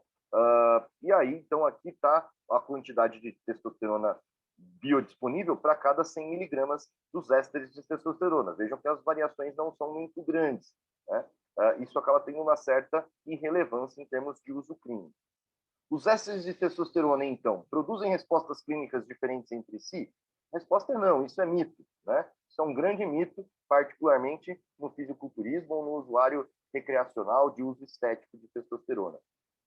E aí, então, aqui está a quantidade de testosterona biodisponível para cada 100 miligramas dos ésteres de testosterona. Vejam que as variações não são muito grandes, né? Isso acaba tendo uma certa irrelevância em termos de uso clínico. Os ésteres de testosterona, então, produzem respostas clínicas diferentes entre si? A resposta é não, isso é mito, né? Isso é um grande mito, particularmente no fisiculturismo ou no usuário recreacional de uso estético de testosterona.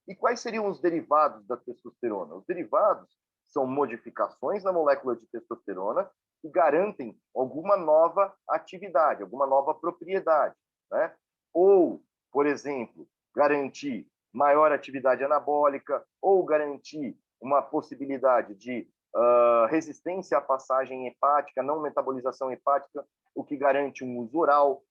E quais seriam os derivados da testosterona? Os derivados são modificações na molécula de testosterona que garantem alguma nova atividade, alguma nova propriedade, né? Ou, por exemplo, garantir maior atividade anabólica, ou garantir uma possibilidade de resistência à passagem hepática, não metabolização hepática, o que garante um uso oral,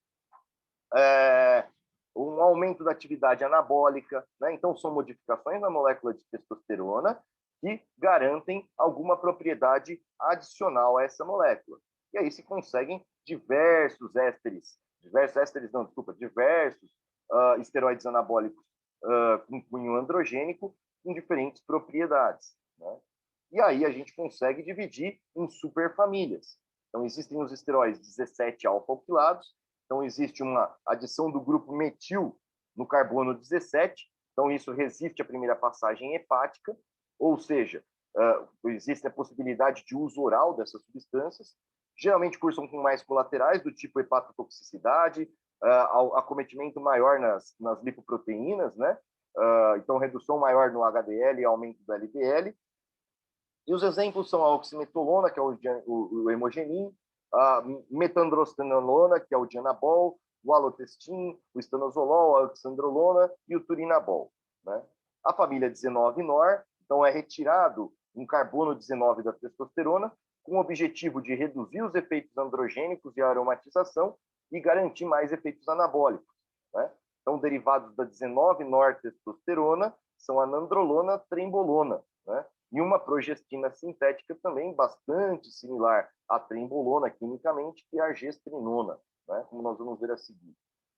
um aumento da atividade anabólica, né? Então, são modificações na molécula de testosterona que garantem alguma propriedade adicional a essa molécula. E aí se conseguem diversos esteroides anabólicos com cunho androgênico com diferentes propriedades, né? E aí a gente consegue dividir em superfamílias. Então, existem os esteroides 17 alfa-alquilados. Então, existe uma adição do grupo metil no carbono 17. Então, isso resiste à primeira passagem hepática, ou seja, existe a possibilidade de uso oral dessas substâncias. Geralmente cursam com mais colaterais, do tipo hepatotoxicidade, acometimento maior nas lipoproteínas, né? Então, redução maior no HDL e aumento do LDL. E os exemplos são a oximetolona, que é o hemogenin, a metandrostenolona, que é o dianabol, o alotestin, o estanozolol, a oxandrolona e o turinabol, né? A família 19-NOR, então é retirado um carbono 19 da testosterona com o objetivo de reduzir os efeitos androgênicos e a aromatização e garantir mais efeitos anabólicos, né? Então, derivados da 19-nortestosterona são a nandrolona, trembolona, né? E uma progestina sintética também bastante similar à trembolona quimicamente, que é a gestrinona, né? Como nós vamos ver a seguir.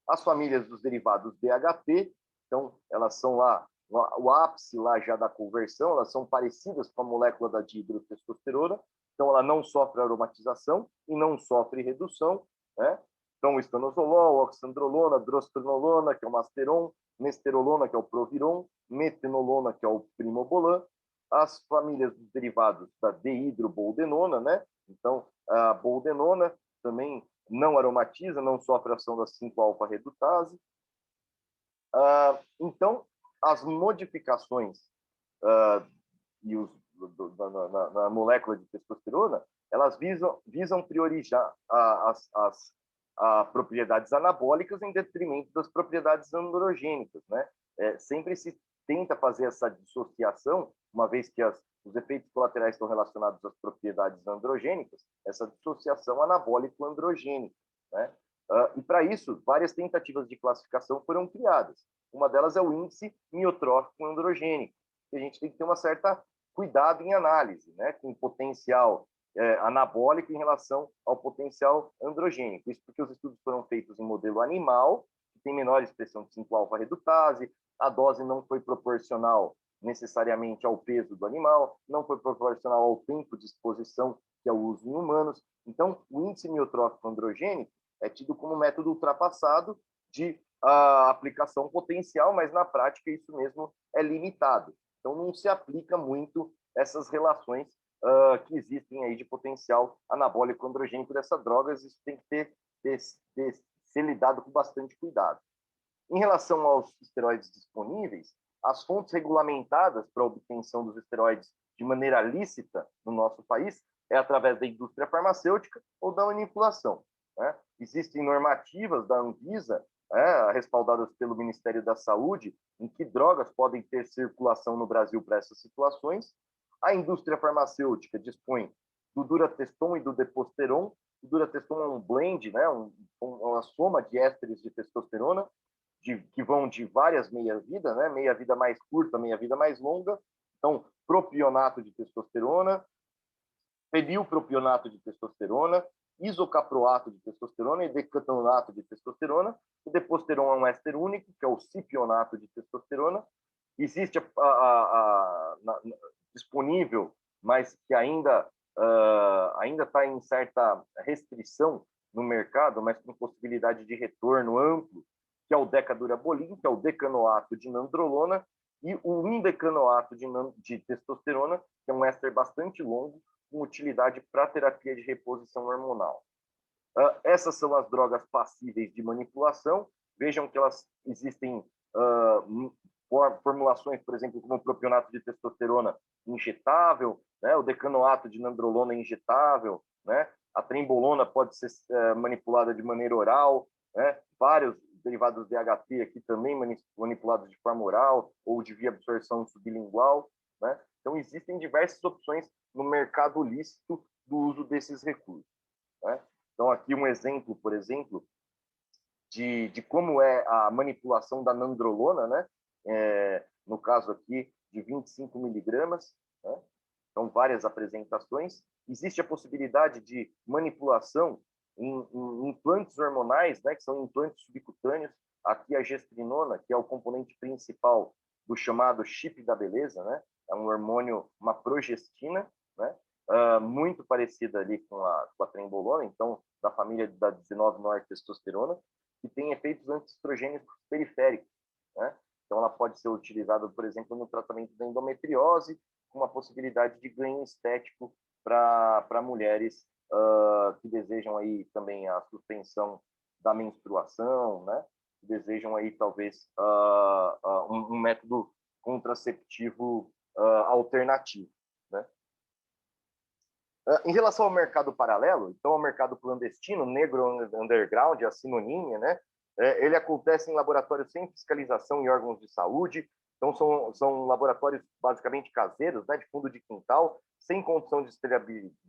As famílias dos derivados DHT, então, elas são lá, o ápice lá já da conversão, elas são parecidas com a molécula da dihidrotestosterona, então ela não sofre aromatização e não sofre redução, né? Então, o estanozolol, oxandrolona, drostanolona, que é o masteron, nesterolona, que é o proviron, metenolona, que é o primobolan, as famílias dos derivados da dehidroboldenona, né? Então, a boldenona também não aromatiza, não sofre ação da 5-alfa-redutase. Então, as modificações e na molécula de testosterona, elas visam priorizar as propriedades anabólicas em detrimento das propriedades androgênicas, né? Sempre se tenta fazer essa dissociação, uma vez que os efeitos colaterais estão relacionados às propriedades androgênicas, essa dissociação anabólico-androgênica, né? E para isso, várias tentativas de classificação foram criadas. Uma delas é o índice miotrófico androgênico, que a gente tem que ter uma certa cuidado em análise, né, com o potencial anabólico em relação ao potencial androgênico. Isso porque os estudos foram feitos em modelo animal, que tem menor expressão de 5-alfa-redutase, a dose não foi proporcional necessariamente ao peso do animal, não foi proporcional ao tempo de exposição que é o uso em humanos. Então, o índice miotrófico androgênico é tido como método ultrapassado de aplicação potencial, mas na prática isso mesmo é limitado. Então, não se aplica muito essas relações que existem aí de potencial anabólico androgênico dessas drogas. Isso tem que ser lidado com bastante cuidado. Em relação aos esteroides disponíveis, as fontes regulamentadas para a obtenção dos esteroides de maneira lícita no nosso país é através da indústria farmacêutica ou da manipulação, né? Existem normativas da Anvisa, respaldadas pelo Ministério da Saúde, em que drogas podem ter circulação no Brasil para essas situações. A indústria farmacêutica dispõe do Durateston e do Deposteron. O Durateston é um blend, né, uma soma de ésteres de testosterona, que vão de várias meia-vida, né, meia-vida mais curta, meia-vida mais longa. Então, propionato de testosterona, fenilpropionato de testosterona, isocaproato de testosterona e decanoato de testosterona. O deposteron é um éster único, que é o cipionato de testosterona. Existe disponível, mas que ainda está em certa restrição no mercado, mas com possibilidade de retorno amplo, que é o decadurabolin, que é o decanoato de nandrolona, e o indecanoato de testosterona, que é um éster bastante longo, com utilidade para terapia de reposição hormonal. Essas são as drogas passíveis de manipulação. Vejam que elas existem formulações, por exemplo, como o propionato de testosterona injetável, né? O decanoato de nandrolona injetável, né? A trembolona pode ser manipulada de maneira oral, né? Vários derivados de DHT aqui também manipulados de forma oral ou de via absorção sublingual, né? Então, existem diversas opções no mercado lícito do uso desses recursos, né? Então, aqui um exemplo, por exemplo, de como é a manipulação da nandrolona, né? No caso aqui, de 25 miligramas, né? Então, várias apresentações. Existe a possibilidade de manipulação em implantes hormonais, né? Que são implantes subcutâneos. Aqui a gestrinona, que é o componente principal do chamado chip da beleza, né? É um hormônio, uma progestina, né? Muito parecida ali com a trembolona, então, da família da 19-nortestosterona, que tem efeitos antiestrogênicos periféricos, né? Então, ela pode ser utilizada, por exemplo, no tratamento da endometriose, com uma possibilidade de ganho estético para mulheres que desejam aí também a suspensão da menstruação, né? Que desejam aí talvez um método contraceptivo alternativo, né? Em relação ao mercado paralelo, então ao mercado clandestino, negro underground, a sinonímia, né? Ele acontece em laboratórios sem fiscalização em órgãos de saúde, então são laboratórios basicamente caseiros, né, de fundo de quintal, sem condição de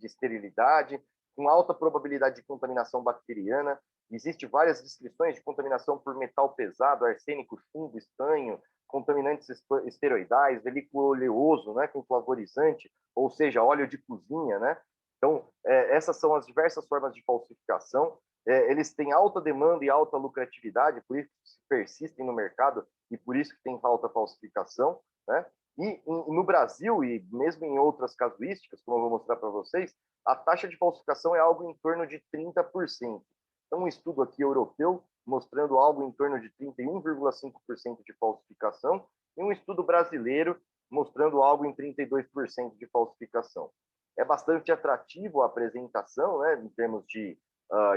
esterilidade, com alta probabilidade de contaminação bacteriana, Existem várias descrições de contaminação por metal pesado, arsênico, chumbo, estanho, contaminantes esteroidais, veículo oleoso, né, com flavorizante, ou seja, óleo de cozinha, né? Então, essas são as diversas formas de falsificação. Eles têm alta demanda e alta lucratividade, por isso persistem no mercado e por isso que tem alta falsificação, né? E no Brasil, e mesmo em outras casuísticas, como eu vou mostrar para vocês, a taxa de falsificação é algo em torno de 30%. Então, um estudo aqui europeu mostrando algo em torno de 31,5% de falsificação e um estudo brasileiro mostrando algo em 32% de falsificação. É bastante atrativo a apresentação, né, em termos de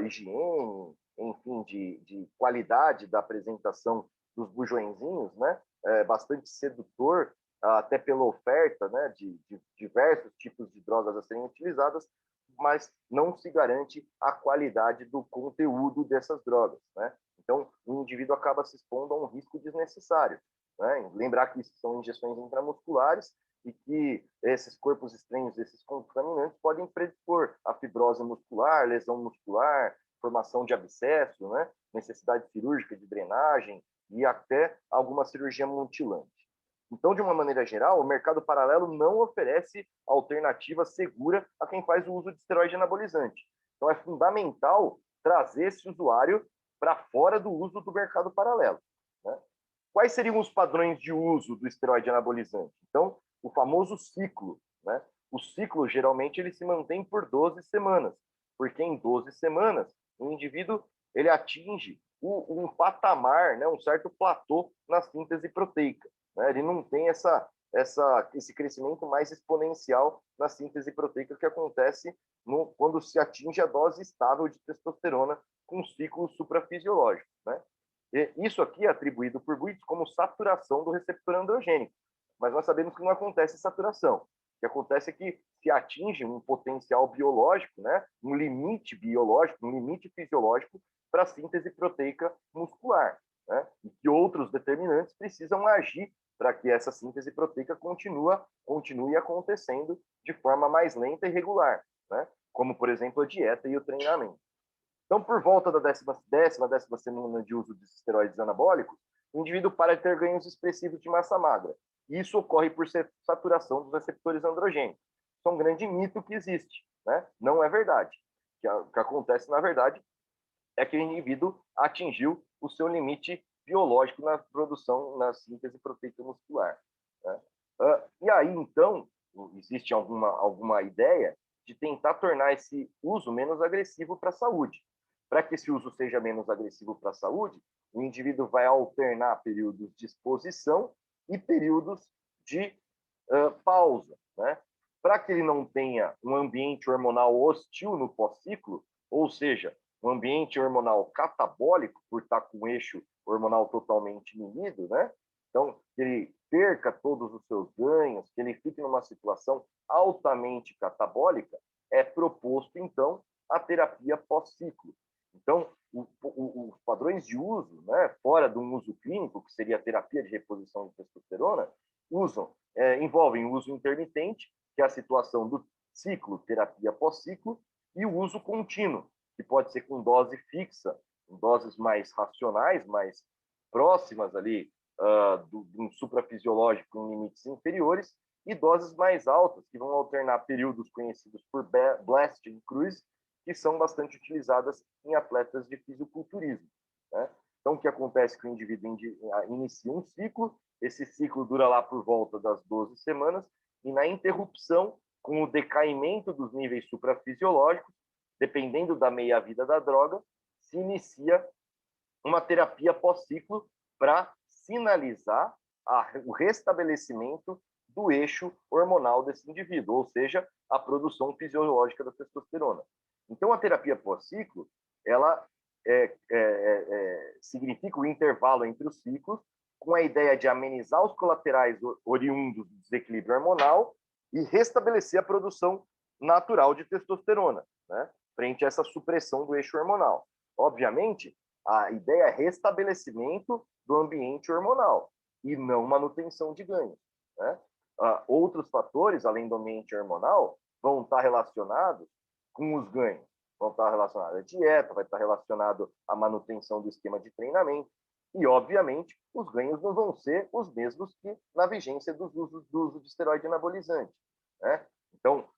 higiene, enfim, de qualidade da apresentação dos bujoenzinhos, né? É bastante sedutor, até pela oferta, né, de diversos tipos de drogas a serem utilizadas, mas não se garante a qualidade do conteúdo dessas drogas, né? Então, o indivíduo acaba se expondo a um risco desnecessário, né? Lembrar que isso são injeções intramusculares e que esses corpos estranhos, esses contaminantes, podem predispor a fibrose muscular, lesão muscular, formação de abscesso, né? Necessidade cirúrgica de drenagem e até alguma cirurgia mutilante. Então, de uma maneira geral, o mercado paralelo não oferece alternativa segura a quem faz o uso de esteroide anabolizante. Então, é fundamental trazer esse usuário para fora do uso do mercado paralelo, né? Quais seriam os padrões de uso do esteroide anabolizante? Então, o famoso ciclo, né? O ciclo, geralmente, ele se mantém por 12 semanas, porque em 12 semanas, o indivíduo ele atinge um patamar, né? Um certo platô na síntese proteica, né? Ele não tem esse crescimento mais exponencial na síntese proteica que acontece quando se atinge a dose estável de testosterona com ciclos suprafisiológicos, né? E isso aqui é atribuído por Buitz como saturação do receptor androgênico, mas nós sabemos que não acontece saturação. O que acontece é que se atinge um potencial biológico, né, um limite biológico, um limite fisiológico para a síntese proteica muscular, né, e que outros determinantes precisam agir para que essa síntese proteica continue acontecendo de forma mais lenta e regular, né, como, por exemplo, a dieta e o treinamento. Então, por volta da décima semana de uso de esteroides anabólicos, o indivíduo para de ter ganhos expressivos de massa magra. E isso ocorre por saturação dos receptores androgênicos. Isso é um grande mito que existe, né? Não é verdade. O que acontece, na verdade, é que o indivíduo atingiu o seu limite biológico na produção, na síntese proteica muscular, né? E aí, então, existe alguma ideia de tentar tornar esse uso menos agressivo para a saúde. Para que esse uso seja menos agressivo para a saúde, o indivíduo vai alternar períodos de exposição e períodos de pausa, né? Para que ele não tenha um ambiente hormonal hostil no pós-ciclo, ou seja, um ambiente hormonal catabólico, por estar com o eixo hormonal totalmente inibido, né? Então, que ele perca todos os seus ganhos, que ele fique numa situação altamente catabólica, é proposto, então, a terapia pós-ciclo. Então, os padrões de uso, né, fora do uso clínico, que seria a terapia de reposição de testosterona, envolvem o uso intermitente, que é a situação do ciclo, terapia pós-ciclo, e o uso contínuo, que pode ser com dose fixa, com doses mais racionais, mais próximas ali de um suprafisiológico em limites inferiores, e doses mais altas, que vão alternar períodos conhecidos por blast e cruise, que são bastante utilizadas em atletas de fisiculturismo, né? Então, o que acontece é que o indivíduo inicia um ciclo, esse ciclo dura lá por volta das 12 semanas, e na interrupção, com o decaimento dos níveis suprafisiológicos, dependendo da meia-vida da droga, se inicia uma terapia pós-ciclo para sinalizar o restabelecimento do eixo hormonal desse indivíduo, ou seja, a produção fisiológica da testosterona. Então, a terapia pós-ciclo, ela significa o intervalo entre os ciclos, com a ideia de amenizar os colaterais oriundos do desequilíbrio hormonal e restabelecer a produção natural de testosterona, né, frente a essa supressão do eixo hormonal. Obviamente, a ideia é restabelecimento do ambiente hormonal e não manutenção de ganhos, né? Outros fatores, além do ambiente hormonal, vão estar relacionados com os ganhos. vão estar relacionados à dieta, vai estar relacionado à manutenção do esquema de treinamento. E, obviamente, os ganhos não vão ser os mesmos que na vigência do uso de esteroide anabolizante, né? Então,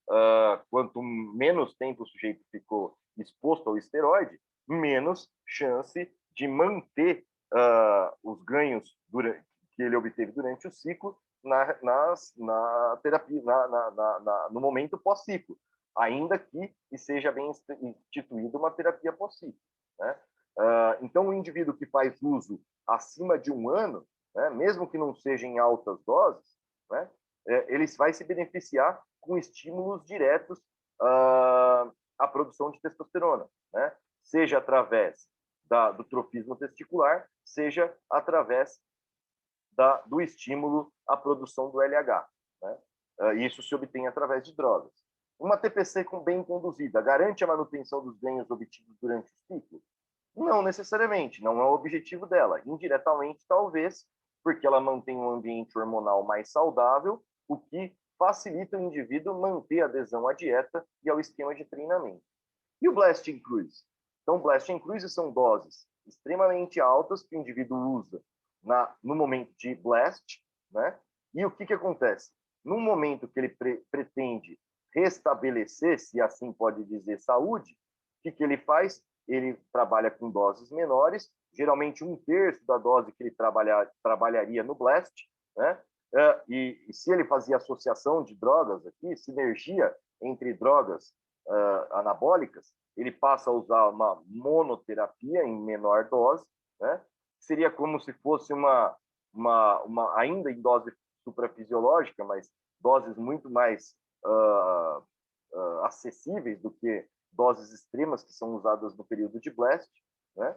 quanto menos tempo o sujeito ficou exposto ao esteroide, menos chance de manter os ganhos que ele obteve durante o ciclo na terapia, no momento pós-ciclo, ainda que seja bem instituída uma terapia pós-ciclo, né? Então, o indivíduo que faz uso acima de 1 ano, né, mesmo que não seja em altas doses, né, ele vai se beneficiar com estímulos diretos à produção de testosterona, né? Seja através do trofismo testicular, seja através do estímulo à produção do LH, né? Isso se obtém através de drogas. Uma TPC bem conduzida garante a manutenção dos ganhos obtidos durante o ciclo? Não necessariamente, não é o objetivo dela. Indiretamente, talvez, porque ela mantém um ambiente hormonal mais saudável, o que facilita o indivíduo manter a adesão à dieta e ao esquema de treinamento. E o Blast Cruise? Então, Blast Cruise são doses extremamente altas que o indivíduo usa no momento de blast, né? E o que acontece? No momento que ele pretende restabelecer, se assim pode dizer, saúde, o que ele faz? Ele trabalha com doses menores, geralmente 1/3 da dose que ele trabalharia no blast, né? E se ele fazia associação de drogas aqui, sinergia entre drogas anabólicas, ele passa a usar uma monoterapia em menor dose, né? Seria como se fosse ainda em dose suprafisiológica, mas doses muito mais acessíveis do que doses extremas que são usadas no período de blast, né?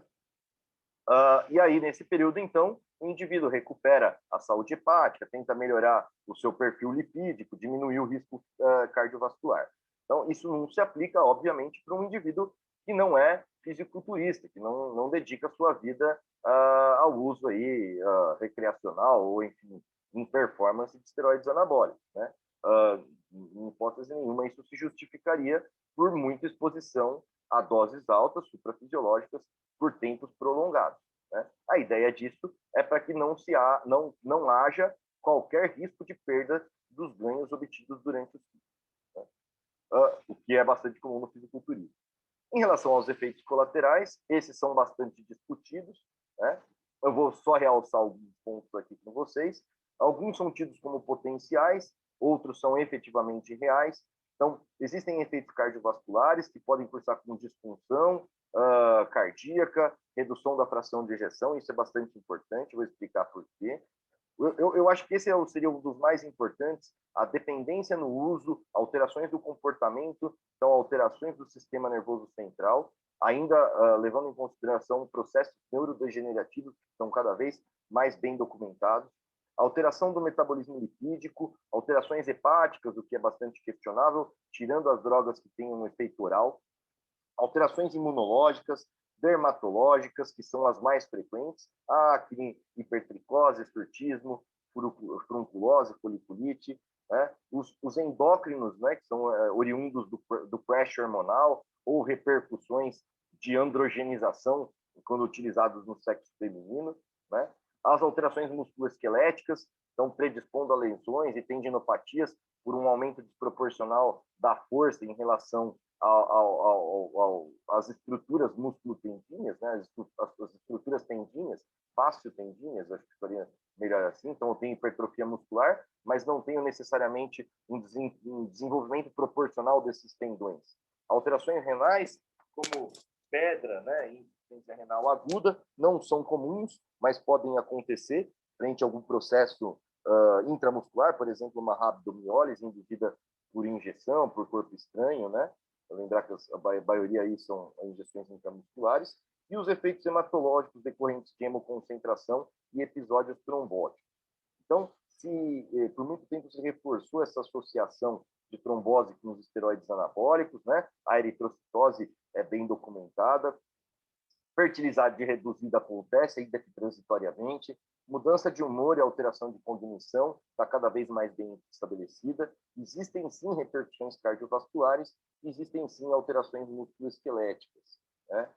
E aí, nesse período, então, o indivíduo recupera a saúde hepática, tenta melhorar o seu perfil lipídico, diminuir o risco cardiovascular. Então, isso não se aplica, obviamente, para um indivíduo que não é fisiculturista, que não dedica a sua vida ao uso aí, recreacional ou, enfim, em performance de esteroides anabólicos, né? Em hipótese nenhuma, isso se justificaria por muita exposição a doses altas, suprafisiológicas, por tempos prolongados, né? A ideia disso é para que não haja qualquer risco de perda dos ganhos obtidos durante o ciclo, né? O que é bastante comum no fisiculturismo. Em relação aos efeitos colaterais, esses são bastante discutidos, né? Eu vou só realçar alguns pontos aqui com vocês. Alguns são tidos como potenciais, outros são efetivamente reais. Então, existem efeitos cardiovasculares que podem cursar com disfunção cardíaca, redução da fração de ejeção, isso é bastante importante, vou explicar por quê. Eu acho que esse seria um dos mais importantes, a dependência no uso, alterações do comportamento, então alterações do sistema nervoso central, ainda levando em consideração processos neurodegenerativos que estão cada vez mais bem documentados, alteração do metabolismo lipídico, alterações hepáticas, o que é bastante questionável, tirando as drogas que têm um efeito oral, alterações imunológicas, dermatológicas, que são as mais frequentes, acne, hipertricose, hirsutismo, furunculose, foliculite, né? Os endócrinos, né, que são oriundos do crash hormonal ou repercussões de androgenização quando utilizados no sexo feminino, né? As alterações musculoesqueléticas estão predispondo a lesões e tendinopatias por um aumento desproporcional da força em relação às estruturas músculo-tendinhas, né? As estruturas tendinhas, fácil-tendinhas, acho que seria melhor assim. Então, eu tenho hipertrofia muscular, mas não tenho necessariamente um desenvolvimento proporcional desses tendões. Alterações renais, como pedra, né, insuficiência renal aguda, não são comuns, mas podem acontecer frente a algum processo intramuscular, por exemplo, uma rabdomiólise induzida por injeção, por corpo estranho, né? Lembrar que a maioria aí são injeções intramusculares, e os efeitos hematológicos decorrentes de hemoconcentração e episódios trombóticos. Então, se por muito tempo se reforçou essa associação de trombose com os esteroides anabólicos, né? A eritrocitose é bem documentada, Fertilidade reduzida acontece, ainda que transitoriamente. Mudança de humor e alteração de cognição está cada vez mais bem estabelecida. Existem, sim, repercussões cardiovasculares, existem, sim, alterações musculoesqueléticas, né?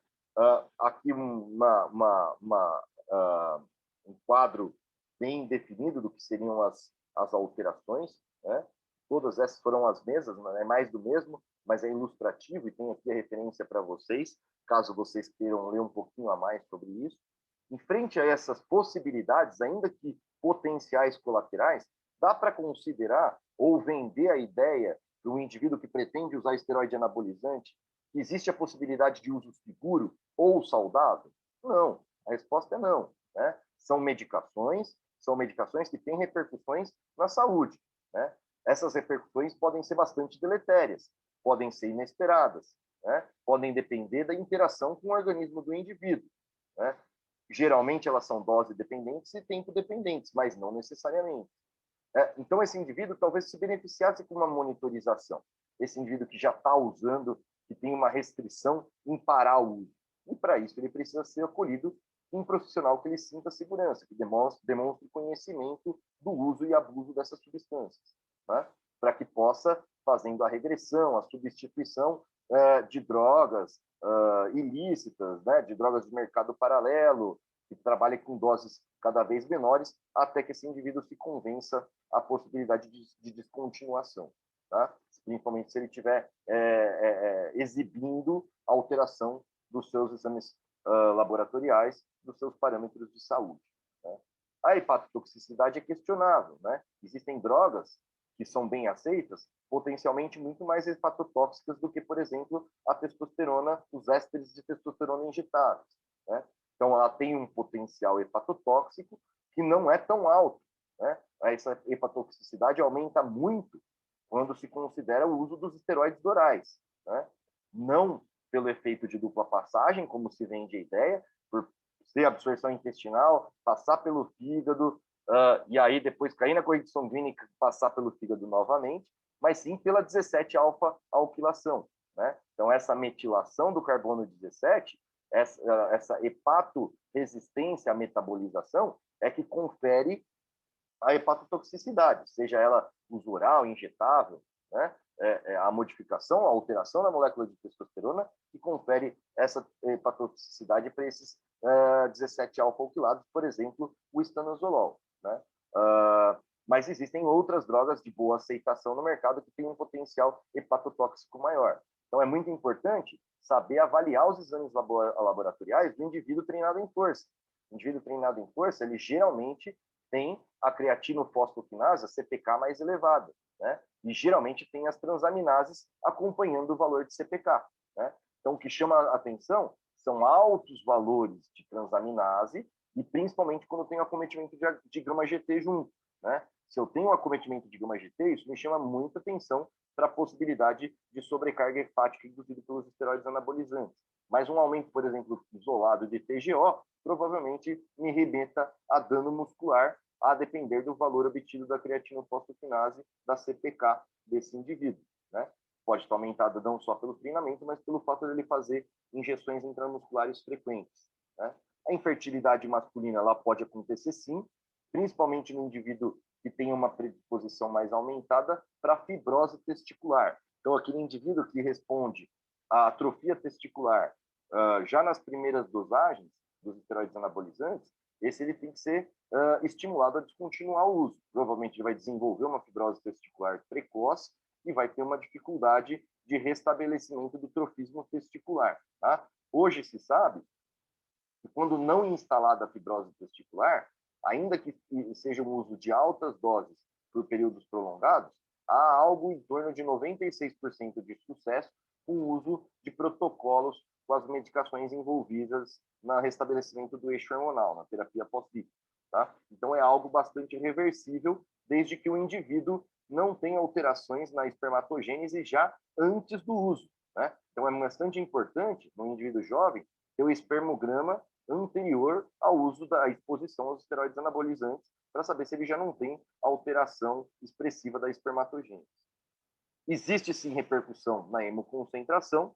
Aqui um quadro bem definido do que seriam as alterações, né? Todas essas foram as mesmas, não é mais do mesmo, mas é ilustrativo e tem aqui a referência para vocês, caso vocês queiram ler um pouquinho a mais sobre isso. Em frente a essas possibilidades, ainda que potenciais colaterais, dá para considerar ou vender a ideia para um indivíduo que pretende usar esteroide anabolizante que existe a possibilidade de uso seguro ou saudável? Não, a resposta é não, né? São medicações que têm repercussões na saúde, né? Essas repercussões podem ser bastante deletérias, podem ser inesperadas, né? Podem depender da interação com o organismo do indivíduo, né? Geralmente elas são dose dependentes e tempo dependentes, mas não necessariamente. Então esse indivíduo talvez se beneficiasse com uma monitorização. Esse indivíduo que já está usando, que tem uma restrição em parar o uso. E para isso ele precisa ser acolhido um profissional que ele sinta segurança, que demonstre conhecimento do uso e abuso dessas substâncias, né? Para que possa, fazendo a regressão, a substituição de drogas ilícitas, né? De drogas de mercado paralelo, que trabalhem com doses cada vez menores, até que esse indivíduo se convença a possibilidade de descontinuação, tá? Principalmente se ele estiver exibindo alteração dos seus exames laboratoriais, dos seus parâmetros de saúde, né? A hepatotoxicidade é questionável, né? Existem drogas que são bem aceitas, potencialmente muito mais hepatotóxicas do que, por exemplo, a testosterona, os ésteres de testosterona injetáveis, né? Então, ela tem um potencial hepatotóxico que não é tão alto, né? Essa hepatotoxicidade aumenta muito quando se considera o uso dos esteroides orais, né? Não pelo efeito de dupla passagem, como se vende a ideia, por ser absorção intestinal, passar pelo fígado, e aí depois cair na corrente sanguínea e passar pelo fígado novamente, mas sim pela 17-alfa-alquilação, né? Então, essa metilação do carbono 17, essa hepatoresistência à metabolização, é que confere a hepatotoxicidade, seja ela uso oral, injetável, né? A modificação, a alteração na molécula de testosterona que confere essa hepatotoxicidade para esses 17-alfa-alquilados, por exemplo, o estanozolol, né? Mas existem outras drogas de boa aceitação no mercado que têm um potencial hepatotóxico maior. Então, é muito importante saber avaliar os exames laboratoriais do indivíduo treinado em força. O indivíduo treinado em força, ele geralmente tem a creatinofosfoquinase, a CPK mais elevada, né? E geralmente tem as transaminases acompanhando o valor de CPK, né? Então, o que chama a atenção são altos valores de transaminase e principalmente quando tem acometimento de gama-GT junto, né? Se eu tenho um acometimento de gama-GT, isso me chama muita atenção para a possibilidade de sobrecarga hepática induzida pelos esteroides anabolizantes. Mas um aumento, por exemplo, isolado de TGO, provavelmente me remeta a dano muscular, a depender do valor obtido da creatinofosfoquinase, da CPK desse indivíduo, né? Pode estar aumentada não só pelo treinamento, mas pelo fato de ele fazer injeções intramusculares frequentes, né? A infertilidade masculina ela pode acontecer sim, principalmente no indivíduo que tem uma predisposição mais aumentada para fibrose testicular. Então, aquele indivíduo que responde à atrofia testicular já nas primeiras dosagens dos esteroides anabolizantes, esse ele tem que ser estimulado a descontinuar o uso. Provavelmente ele vai desenvolver uma fibrose testicular precoce e vai ter uma dificuldade de restabelecimento do trofismo testicular, tá? Hoje se sabe que quando não instalada a fibrose testicular, ainda que seja um uso de altas doses por períodos prolongados, há algo em torno de 96% de sucesso com o uso de protocolos com as medicações envolvidas no restabelecimento do eixo hormonal, na terapia pós-ciclo, tá? Então, é algo bastante reversível, desde que o indivíduo não tenha alterações na espermatogênese já antes do uso, né? Então, é bastante importante, no indivíduo jovem, ter o espermograma anterior ao uso da exposição aos esteroides anabolizantes, para saber se ele já não tem alteração expressiva da espermatogênese. Existe sim repercussão na hemoconcentração,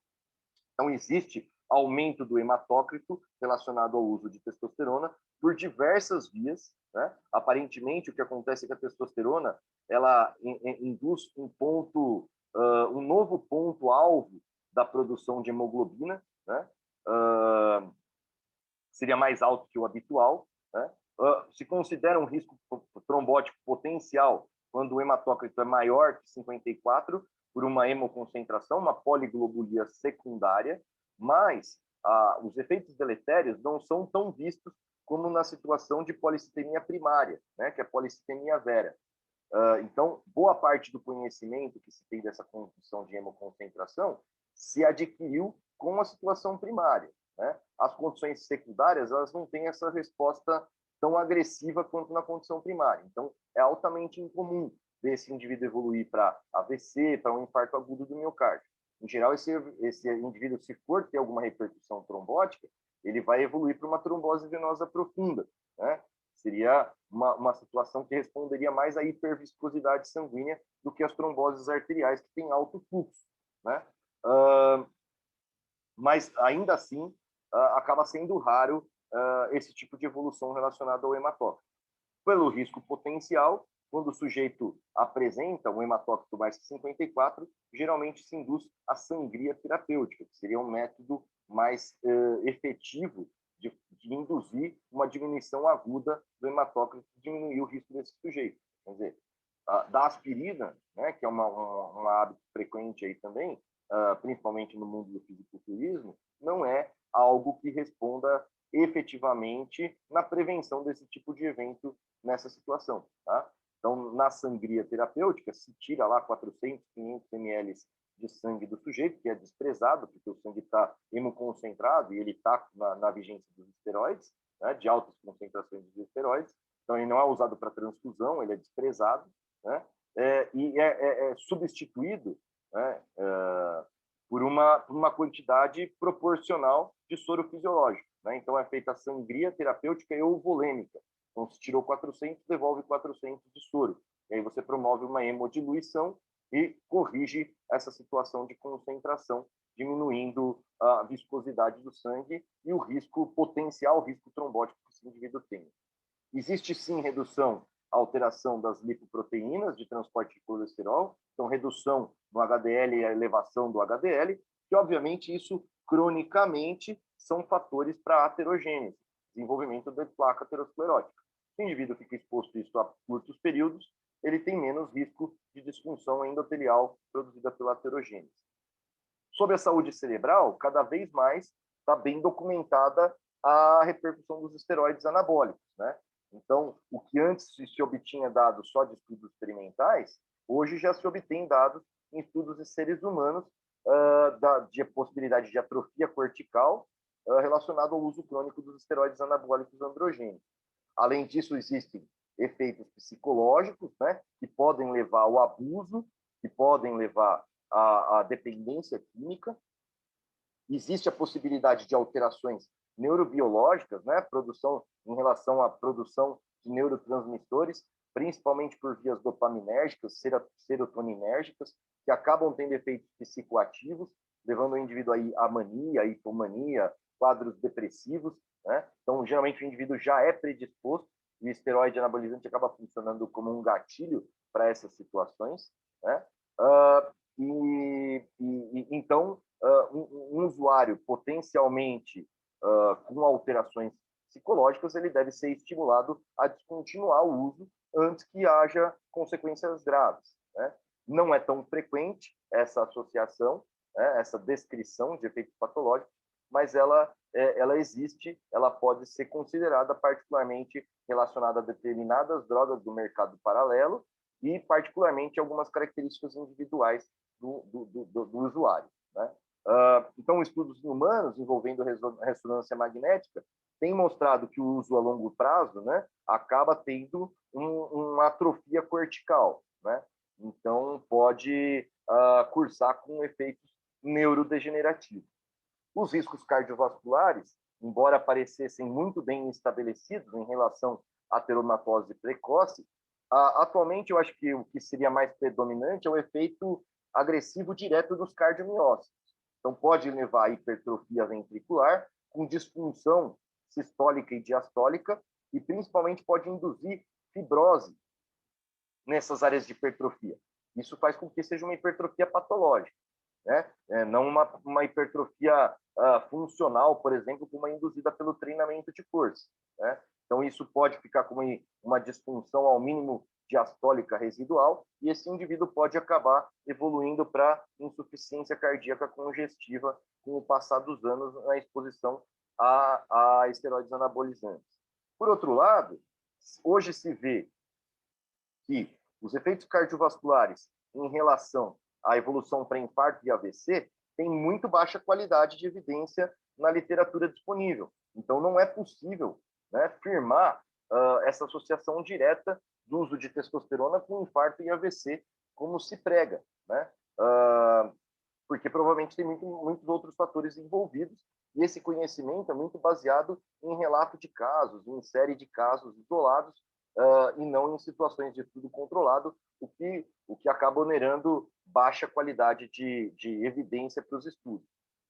então existe aumento do hematócrito relacionado ao uso de testosterona por diversas vias, né? Aparentemente, o que acontece é que a testosterona ela induz um novo ponto-alvo da produção de hemoglobina, né? Seria mais alto que o habitual, né? Se considera um risco trombótico potencial quando o hematócrito é maior que 54 por uma hemoconcentração, uma poliglobulia secundária, mas os efeitos deletérios não são tão vistos como na situação de policitemia primária, né, que é a policitemia vera. Então, boa parte do conhecimento que se tem dessa condição de hemoconcentração se adquiriu com a situação primária, né? As condições secundárias, elas não têm essa resposta tão agressiva quanto na condição primária. Então, é altamente incomum ver esse indivíduo evoluir para AVC, para um infarto agudo do miocárdio. Em geral, esse indivíduo, se for ter alguma repercussão trombótica, ele vai evoluir para uma trombose venosa profunda, né? Seria uma situação que responderia mais à hiperviscosidade sanguínea do que as tromboses arteriais, que têm alto fluxo, né? Mas, ainda assim, acaba sendo raro esse tipo de evolução relacionada ao hematócrito. Pelo risco potencial, quando o sujeito apresenta um hematócrito mais que 54, geralmente se induz a sangria terapêutica, que seria um método mais efetivo de induzir uma diminuição aguda do hematócrito e diminuir o risco desse sujeito. Quer dizer, da aspirina, né, que é um hábito frequente aí também, principalmente no mundo do fisiculturismo, não é algo que responda efetivamente na prevenção desse tipo de evento nessa situação. Tá? Então, na sangria terapêutica, se tira lá 400, 500 ml de sangue do sujeito, que é desprezado, porque o sangue está hemoconcentrado e ele está na vigência dos esteroides, né, de altas concentrações de esteroides. Então, ele não é usado para transfusão, ele é desprezado, né, e é substituído, né, por uma quantidade proporcional de soro fisiológico. Né? Então, é feita a sangria terapêutica euvolêmica. Então, se tirou 400, devolve 400 de soro. E aí você promove uma hemodiluição e corrige essa situação de concentração, diminuindo a viscosidade do sangue e o risco potencial, o risco trombótico que esse indivíduo tem. Existe, sim, redução, alteração das lipoproteínas de transporte de colesterol, então redução no HDL e a elevação do HDL, que, obviamente, isso, cronicamente, são fatores para aterogênese, desenvolvimento de placa aterosclerótica. Se o indivíduo fica exposto a isso a curtos períodos, ele tem menos risco de disfunção endotelial produzida pela aterogênese. Sobre a saúde cerebral, cada vez mais está bem documentada a repercussão dos esteroides anabólicos, né? Então, o que antes se obtinha dados só de estudos experimentais, hoje já se obtém dados em estudos de seres humanos de possibilidade de atrofia cortical relacionado ao uso crônico dos esteroides anabólicos androgênicos. Além disso, existem efeitos psicológicos, né, que podem levar ao abuso, que podem levar à dependência química. Existe a possibilidade de alterações neurobiológicas, né, produção em relação à produção de neurotransmissores, principalmente por vias dopaminérgicas, serotoninérgicas, que acabam tendo efeitos psicoativos, levando o indivíduo aí à mania, hipomania, quadros depressivos, né? Então, geralmente, o indivíduo já é predisposto e o esteroide anabolizante acaba funcionando como um gatilho para essas situações, né? Então, um usuário potencialmente com alterações psicológicas, ele deve ser estimulado a descontinuar o uso antes que haja consequências graves. Né? Não é tão frequente essa associação, né, essa descrição de efeitos patológicos, mas ela existe, ela pode ser considerada particularmente relacionada a determinadas drogas do mercado paralelo e particularmente algumas características individuais do usuário. Né? Então, estudos em humanos envolvendo ressonância magnética têm mostrado que o uso a longo prazo, né, acaba tendo uma atrofia cortical, né? Então, pode cursar com efeitos neurodegenerativos. Os riscos cardiovasculares, embora parecessem muito bem estabelecidos em relação à teromatose precoce, atualmente eu acho que o que seria mais predominante é o efeito agressivo direto dos cardiomiócitos. Então, pode levar a hipertrofia ventricular com disfunção sistólica e diastólica e, principalmente, pode induzir fibrose nessas áreas de hipertrofia. Isso faz com que seja uma hipertrofia patológica, né? Não uma hipertrofia funcional, por exemplo, como é induzida pelo treinamento de força, né? Então, isso pode ficar como uma disfunção, ao mínimo, diastólica residual, e esse indivíduo pode acabar evoluindo para insuficiência cardíaca congestiva com o passar dos anos na exposição a esteroides anabolizantes. Por outro lado, hoje se vê que os efeitos cardiovasculares em relação à evolução para infarto e AVC têm muito baixa qualidade de evidência na literatura disponível. Então, não é possível, né, afirmar essa associação direta do uso de testosterona com infarto e AVC, como se prega, né? Porque provavelmente tem muitos outros fatores envolvidos, e esse conhecimento é muito baseado em relato de casos, em série de casos isolados, e não em situações de estudo controlado, o que acaba onerando baixa qualidade de evidência para os estudos,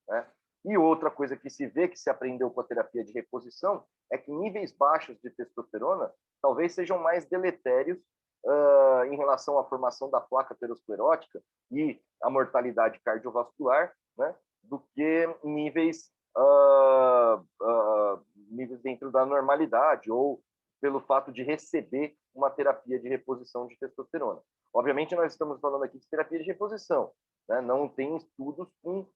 né? E outra coisa que se vê, que se aprendeu com a terapia de reposição, é que níveis baixos de testosterona talvez sejam mais deletérios em relação à formação da placa aterosclerótica e a mortalidade cardiovascular, né, do que níveis dentro da normalidade ou pelo fato de receber uma terapia de reposição de testosterona. Obviamente, nós estamos falando aqui de terapia de reposição, né? Não tem estudos com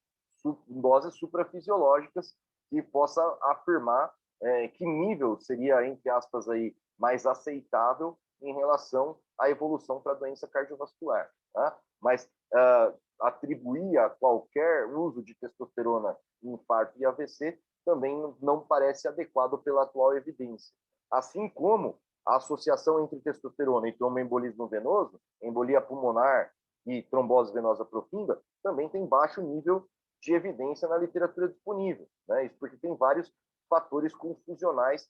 doses suprafisiológicas que possa afirmar que nível seria, entre aspas, aí, mais aceitável em relação à evolução para a doença cardiovascular, tá? Mas atribuir a qualquer uso de testosterona em infarto e AVC também não parece adequado pela atual evidência. Assim como a associação entre testosterona e tromboembolismo venoso, embolia pulmonar e trombose venosa profunda, também tem baixo nível de evidência na literatura disponível, né? Isso porque tem vários fatores confusionais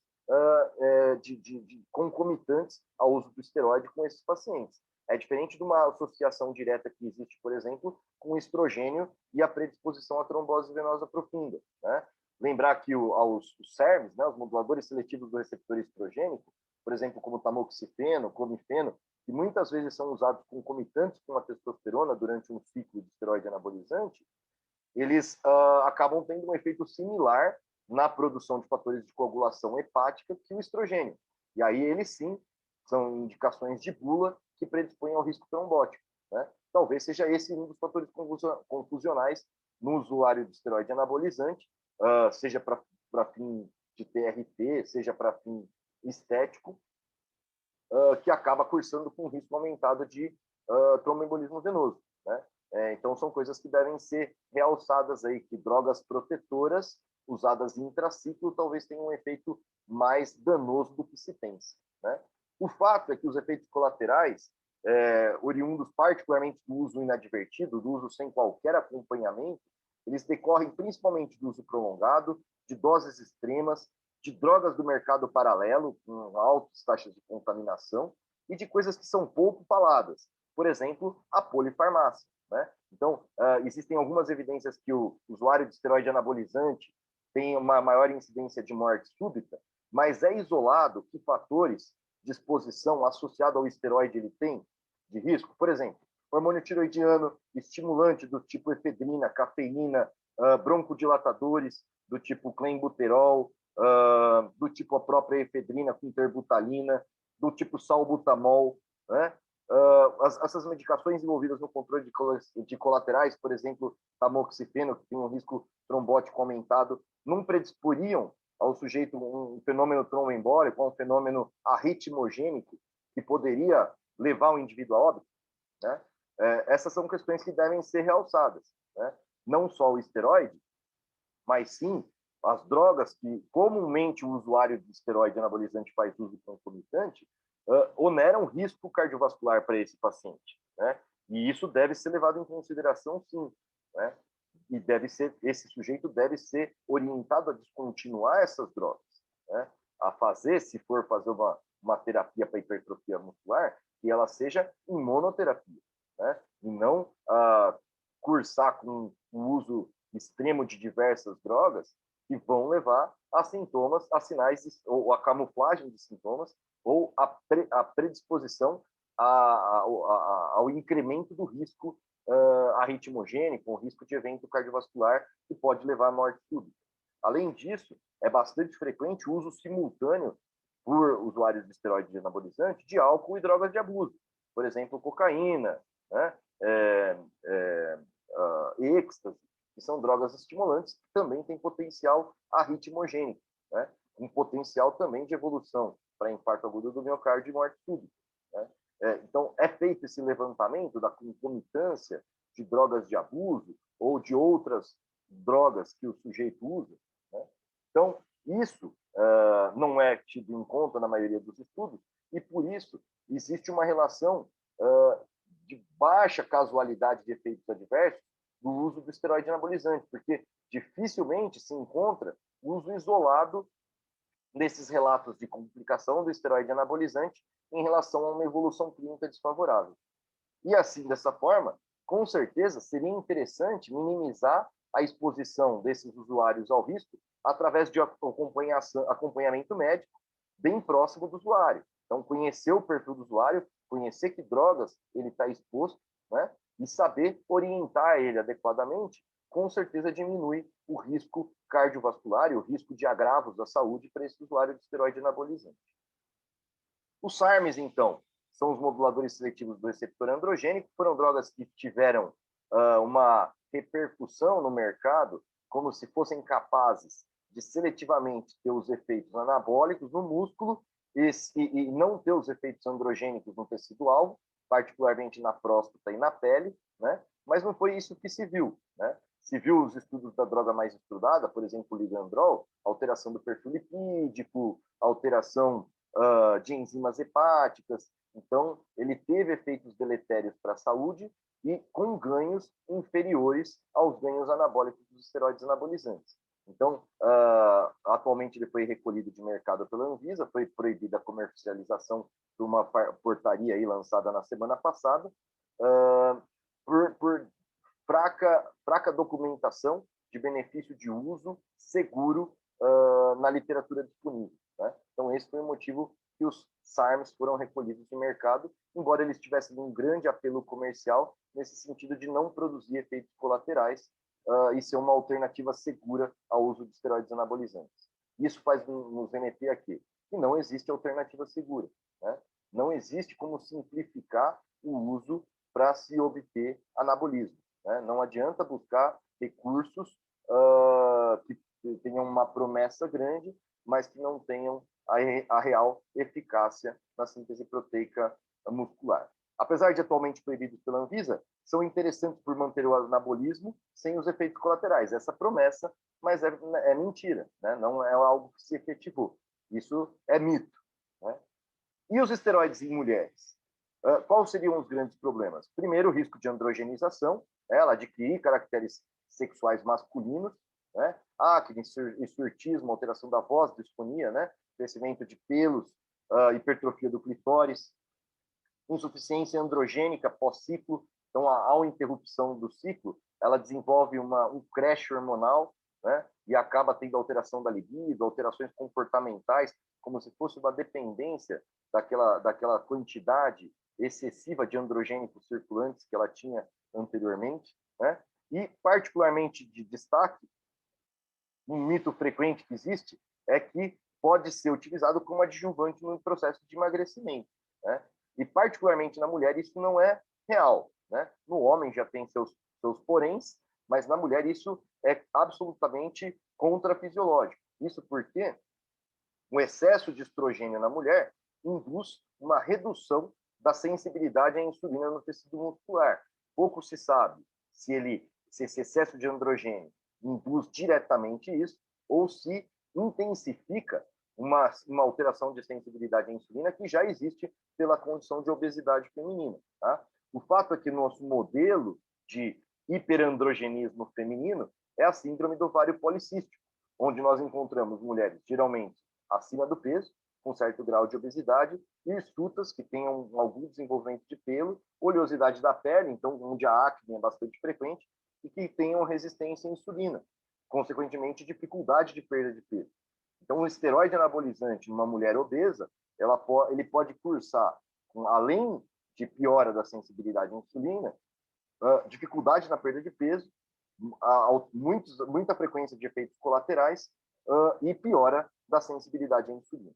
concomitantes ao uso do esteroide com esses pacientes. É diferente de uma associação direta que existe, por exemplo, com o estrogênio e a predisposição à trombose venosa profunda, né? Lembrar que os SERMs, né, os moduladores seletivos do receptor estrogênico, por exemplo, como tamoxifeno, clomifeno, que muitas vezes são usados concomitantes com a testosterona durante um ciclo de esteroide anabolizante, eles acabam tendo um efeito similar na produção de fatores de coagulação hepática que o estrogênio. E aí, eles sim, são indicações de bula que predispõem ao risco trombótico, né? Talvez seja esse um dos fatores confusionais no usuário de esteroide anabolizante, seja para fim de TRT, seja para fim estético, que acaba cursando com risco aumentado de tromboembolismo venoso, né? Então, são coisas que devem ser realçadas aí, que drogas protetoras usadas em intraciclo talvez tenham um efeito mais danoso do que se pensa, né? O fato é que os efeitos colaterais, oriundos particularmente do uso inadvertido, do uso sem qualquer acompanhamento, eles decorrem principalmente do uso prolongado, de doses extremas, de drogas do mercado paralelo, com altas taxas de contaminação, e de coisas que são pouco faladas. Por exemplo, a polifarmácia, né? Então, existem algumas evidências que o usuário de esteroide anabolizante tem uma maior incidência de morte súbita, mas é isolado que fatores de exposição associado ao esteroide ele tem de risco. Por exemplo, hormônio tiroidiano, estimulante do tipo efedrina, cafeína, broncodilatadores do tipo clenbuterol, do tipo a própria efedrina com terbutalina, do tipo salbutamol, né? Essas medicações envolvidas no controle de colaterais, por exemplo, tamoxifeno, que tem um risco trombótico aumentado, não predisporiam ao sujeito um fenômeno tromboembólico, um fenômeno arritmogênico, que poderia levar o indivíduo a óbito, né? Essas são questões que devem ser realçadas, né? Não só o esteroide, mas sim as drogas que comumente o usuário de esteroide anabolizante faz uso concomitante, oneram risco cardiovascular para esse paciente, né? E isso deve ser levado em consideração, sim, né? E esse sujeito deve ser orientado a descontinuar essas drogas, né? A fazer, se for fazer uma terapia para hipertrofia muscular, que ela seja em monoterapia, né? E não cursar com o uso extremo de diversas drogas que vão levar a sintomas, a sinais, ou a camuflagem de sintomas, ou a predisposição ao incremento do risco arritmogênico, o risco de evento cardiovascular que pode levar à morte súbita. Além disso, é bastante frequente o uso simultâneo por usuários de esteroide anabolizante de álcool e drogas de abuso. Por exemplo, cocaína, né? Êxtase, que são drogas estimulantes que também têm potencial arritmogênico, né? Um potencial também de evolução para infarto agudo do miocárdio e morte súbita. Né? Então, é feito esse levantamento da concomitância de drogas de abuso ou de outras drogas que o sujeito usa. Né? Então, isso não é tido em conta na maioria dos estudos e, por isso, existe uma relação de baixa casualidade de efeitos adversos do uso do esteroide anabolizante, porque dificilmente se encontra uso isolado desses relatos de complicação do esteroide anabolizante em relação a uma evolução clínica desfavorável. E assim, dessa forma, com certeza, seria interessante minimizar a exposição desses usuários ao risco através de acompanhamento médico bem próximo do usuário. Então, conhecer o perfil do usuário, conhecer que drogas ele está exposto, né? E saber orientar ele adequadamente, com certeza diminui o risco cardiovascular e o risco de agravos da saúde para esse usuário de esteroide anabolizante. Os SARMs, então, são os moduladores seletivos do receptor androgênico, foram drogas que tiveram uma repercussão no mercado como se fossem capazes de seletivamente ter os efeitos anabólicos no músculo e não ter os efeitos androgênicos no tecido-alvo, particularmente na próstata e na pele, né? Mas não foi isso que se viu, né? Se viu os estudos da droga mais estudada, por exemplo, o ligandrol, alteração do perfil lipídico, alteração de enzimas hepáticas. Então, ele teve efeitos deletérios para a saúde e com ganhos inferiores aos ganhos anabólicos dos esteroides anabolizantes. Então, atualmente ele foi recolhido de mercado pela Anvisa, foi proibida a comercialização por uma portaria aí lançada na semana passada, por fraca documentação de benefício de uso seguro na literatura disponível. Né? Então, esse foi o motivo que os SARMs foram recolhidos do mercado, embora eles tivessem um grande apelo comercial, nesse sentido de não produzir efeitos colaterais e ser uma alternativa segura ao uso de esteroides anabolizantes. Isso faz nos remeter aqui que não existe alternativa segura. Né? Não existe como simplificar o uso para se obter anabolismo. Né? Não adianta buscar recursos que tenham uma promessa grande, mas que não tenham a real eficácia na síntese proteica muscular. Apesar de atualmente proibidos pela Anvisa, são interessantes por manter o anabolismo sem os efeitos colaterais. Essa promessa, mas é mentira, né? Não é algo que se efetivou. Isso é mito. Né? E os esteroides em mulheres? Quais seriam os grandes problemas? Primeiro, o risco de androgenização, ela adquirir caracteres sexuais masculinos, né? Acne, hirsutismo, alteração da voz, disfonia, né? Crescimento de pelos, hipertrofia do clitóris, insuficiência androgênica pós-ciclo. Então, ao interrupção do ciclo, ela desenvolve um crash hormonal, né? E acaba tendo alteração da libido, alterações comportamentais, como se fosse uma dependência daquela quantidade excessiva de androgênicos circulantes que ela tinha anteriormente, né? E, particularmente de destaque, um mito frequente que existe é que pode ser utilizado como adjuvante no processo de emagrecimento, né? E, particularmente na mulher, isso não é real, né? No homem já tem seus poréns, mas na mulher isso é absolutamente contrafisiológico. Isso porque o excesso de estrogênio na mulher induz uma redução da sensibilidade à insulina no tecido muscular. Pouco se sabe se esse excesso de androgênio induz diretamente isso ou se intensifica uma alteração de sensibilidade à insulina que já existe pela condição de obesidade feminina. Tá? O fato é que nosso modelo de hiperandrogenismo feminino é a síndrome do ovário policístico, onde nós encontramos mulheres geralmente acima do peso, com certo grau de obesidade, e hirsutas que tenham algum desenvolvimento de pelo, oleosidade da pele, então onde a acne é bastante frequente, e que tenham resistência à insulina, consequentemente dificuldade de perda de peso. Então, o esteroide anabolizante numa mulher obesa, ele pode cursar, além de piora da sensibilidade à insulina, dificuldade na perda de peso, muita frequência de efeitos colaterais e piora da sensibilidade à insulina.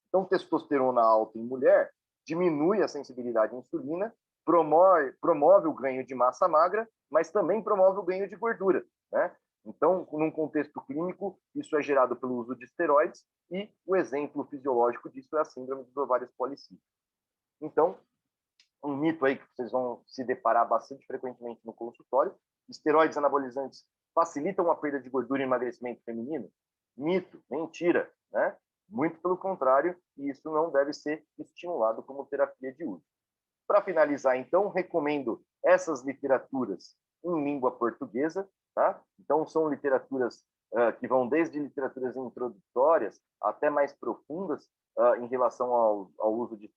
Então, testosterona alta em mulher diminui a sensibilidade à insulina, promove o ganho de massa magra, mas também promove o ganho de gordura, né? Então, num contexto clínico, isso é gerado pelo uso de esteroides e o exemplo fisiológico disso é a síndrome dos ovários policísticos. Então, um mito aí que vocês vão se deparar bastante frequentemente no consultório: esteroides anabolizantes facilitam a perda de gordura e emagrecimento feminino? Mito, mentira, né? Muito pelo contrário, e isso não deve ser estimulado como terapia de uso. Para finalizar, então, recomendo essas literaturas em língua portuguesa, tá? Então, são literaturas que vão desde literaturas introdutórias até mais profundas em relação ao uso de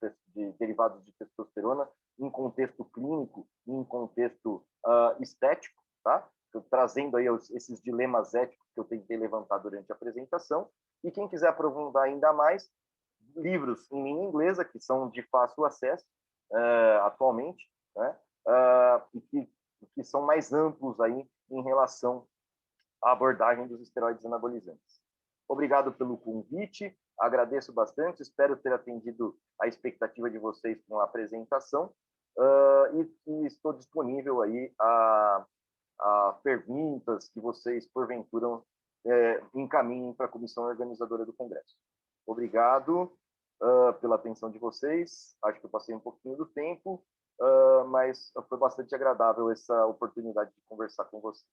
derivados de testosterona em contexto clínico e em contexto estético, tá? Trazendo aí esses dilemas éticos que eu tentei levantar durante a apresentação. E quem quiser aprofundar ainda mais, livros em língua inglesa, que são de fácil acesso atualmente, né? E que são mais amplos aí em relação à abordagem dos esteroides anabolizantes. Obrigado pelo convite, agradeço bastante, espero ter atendido a expectativa de vocês com a apresentação e estou disponível aí a perguntas que vocês, porventura, encaminhem para a comissão organizadora do Congresso. Obrigado pela atenção de vocês, acho que eu passei um pouquinho do tempo, mas foi bastante agradável essa oportunidade de conversar com vocês.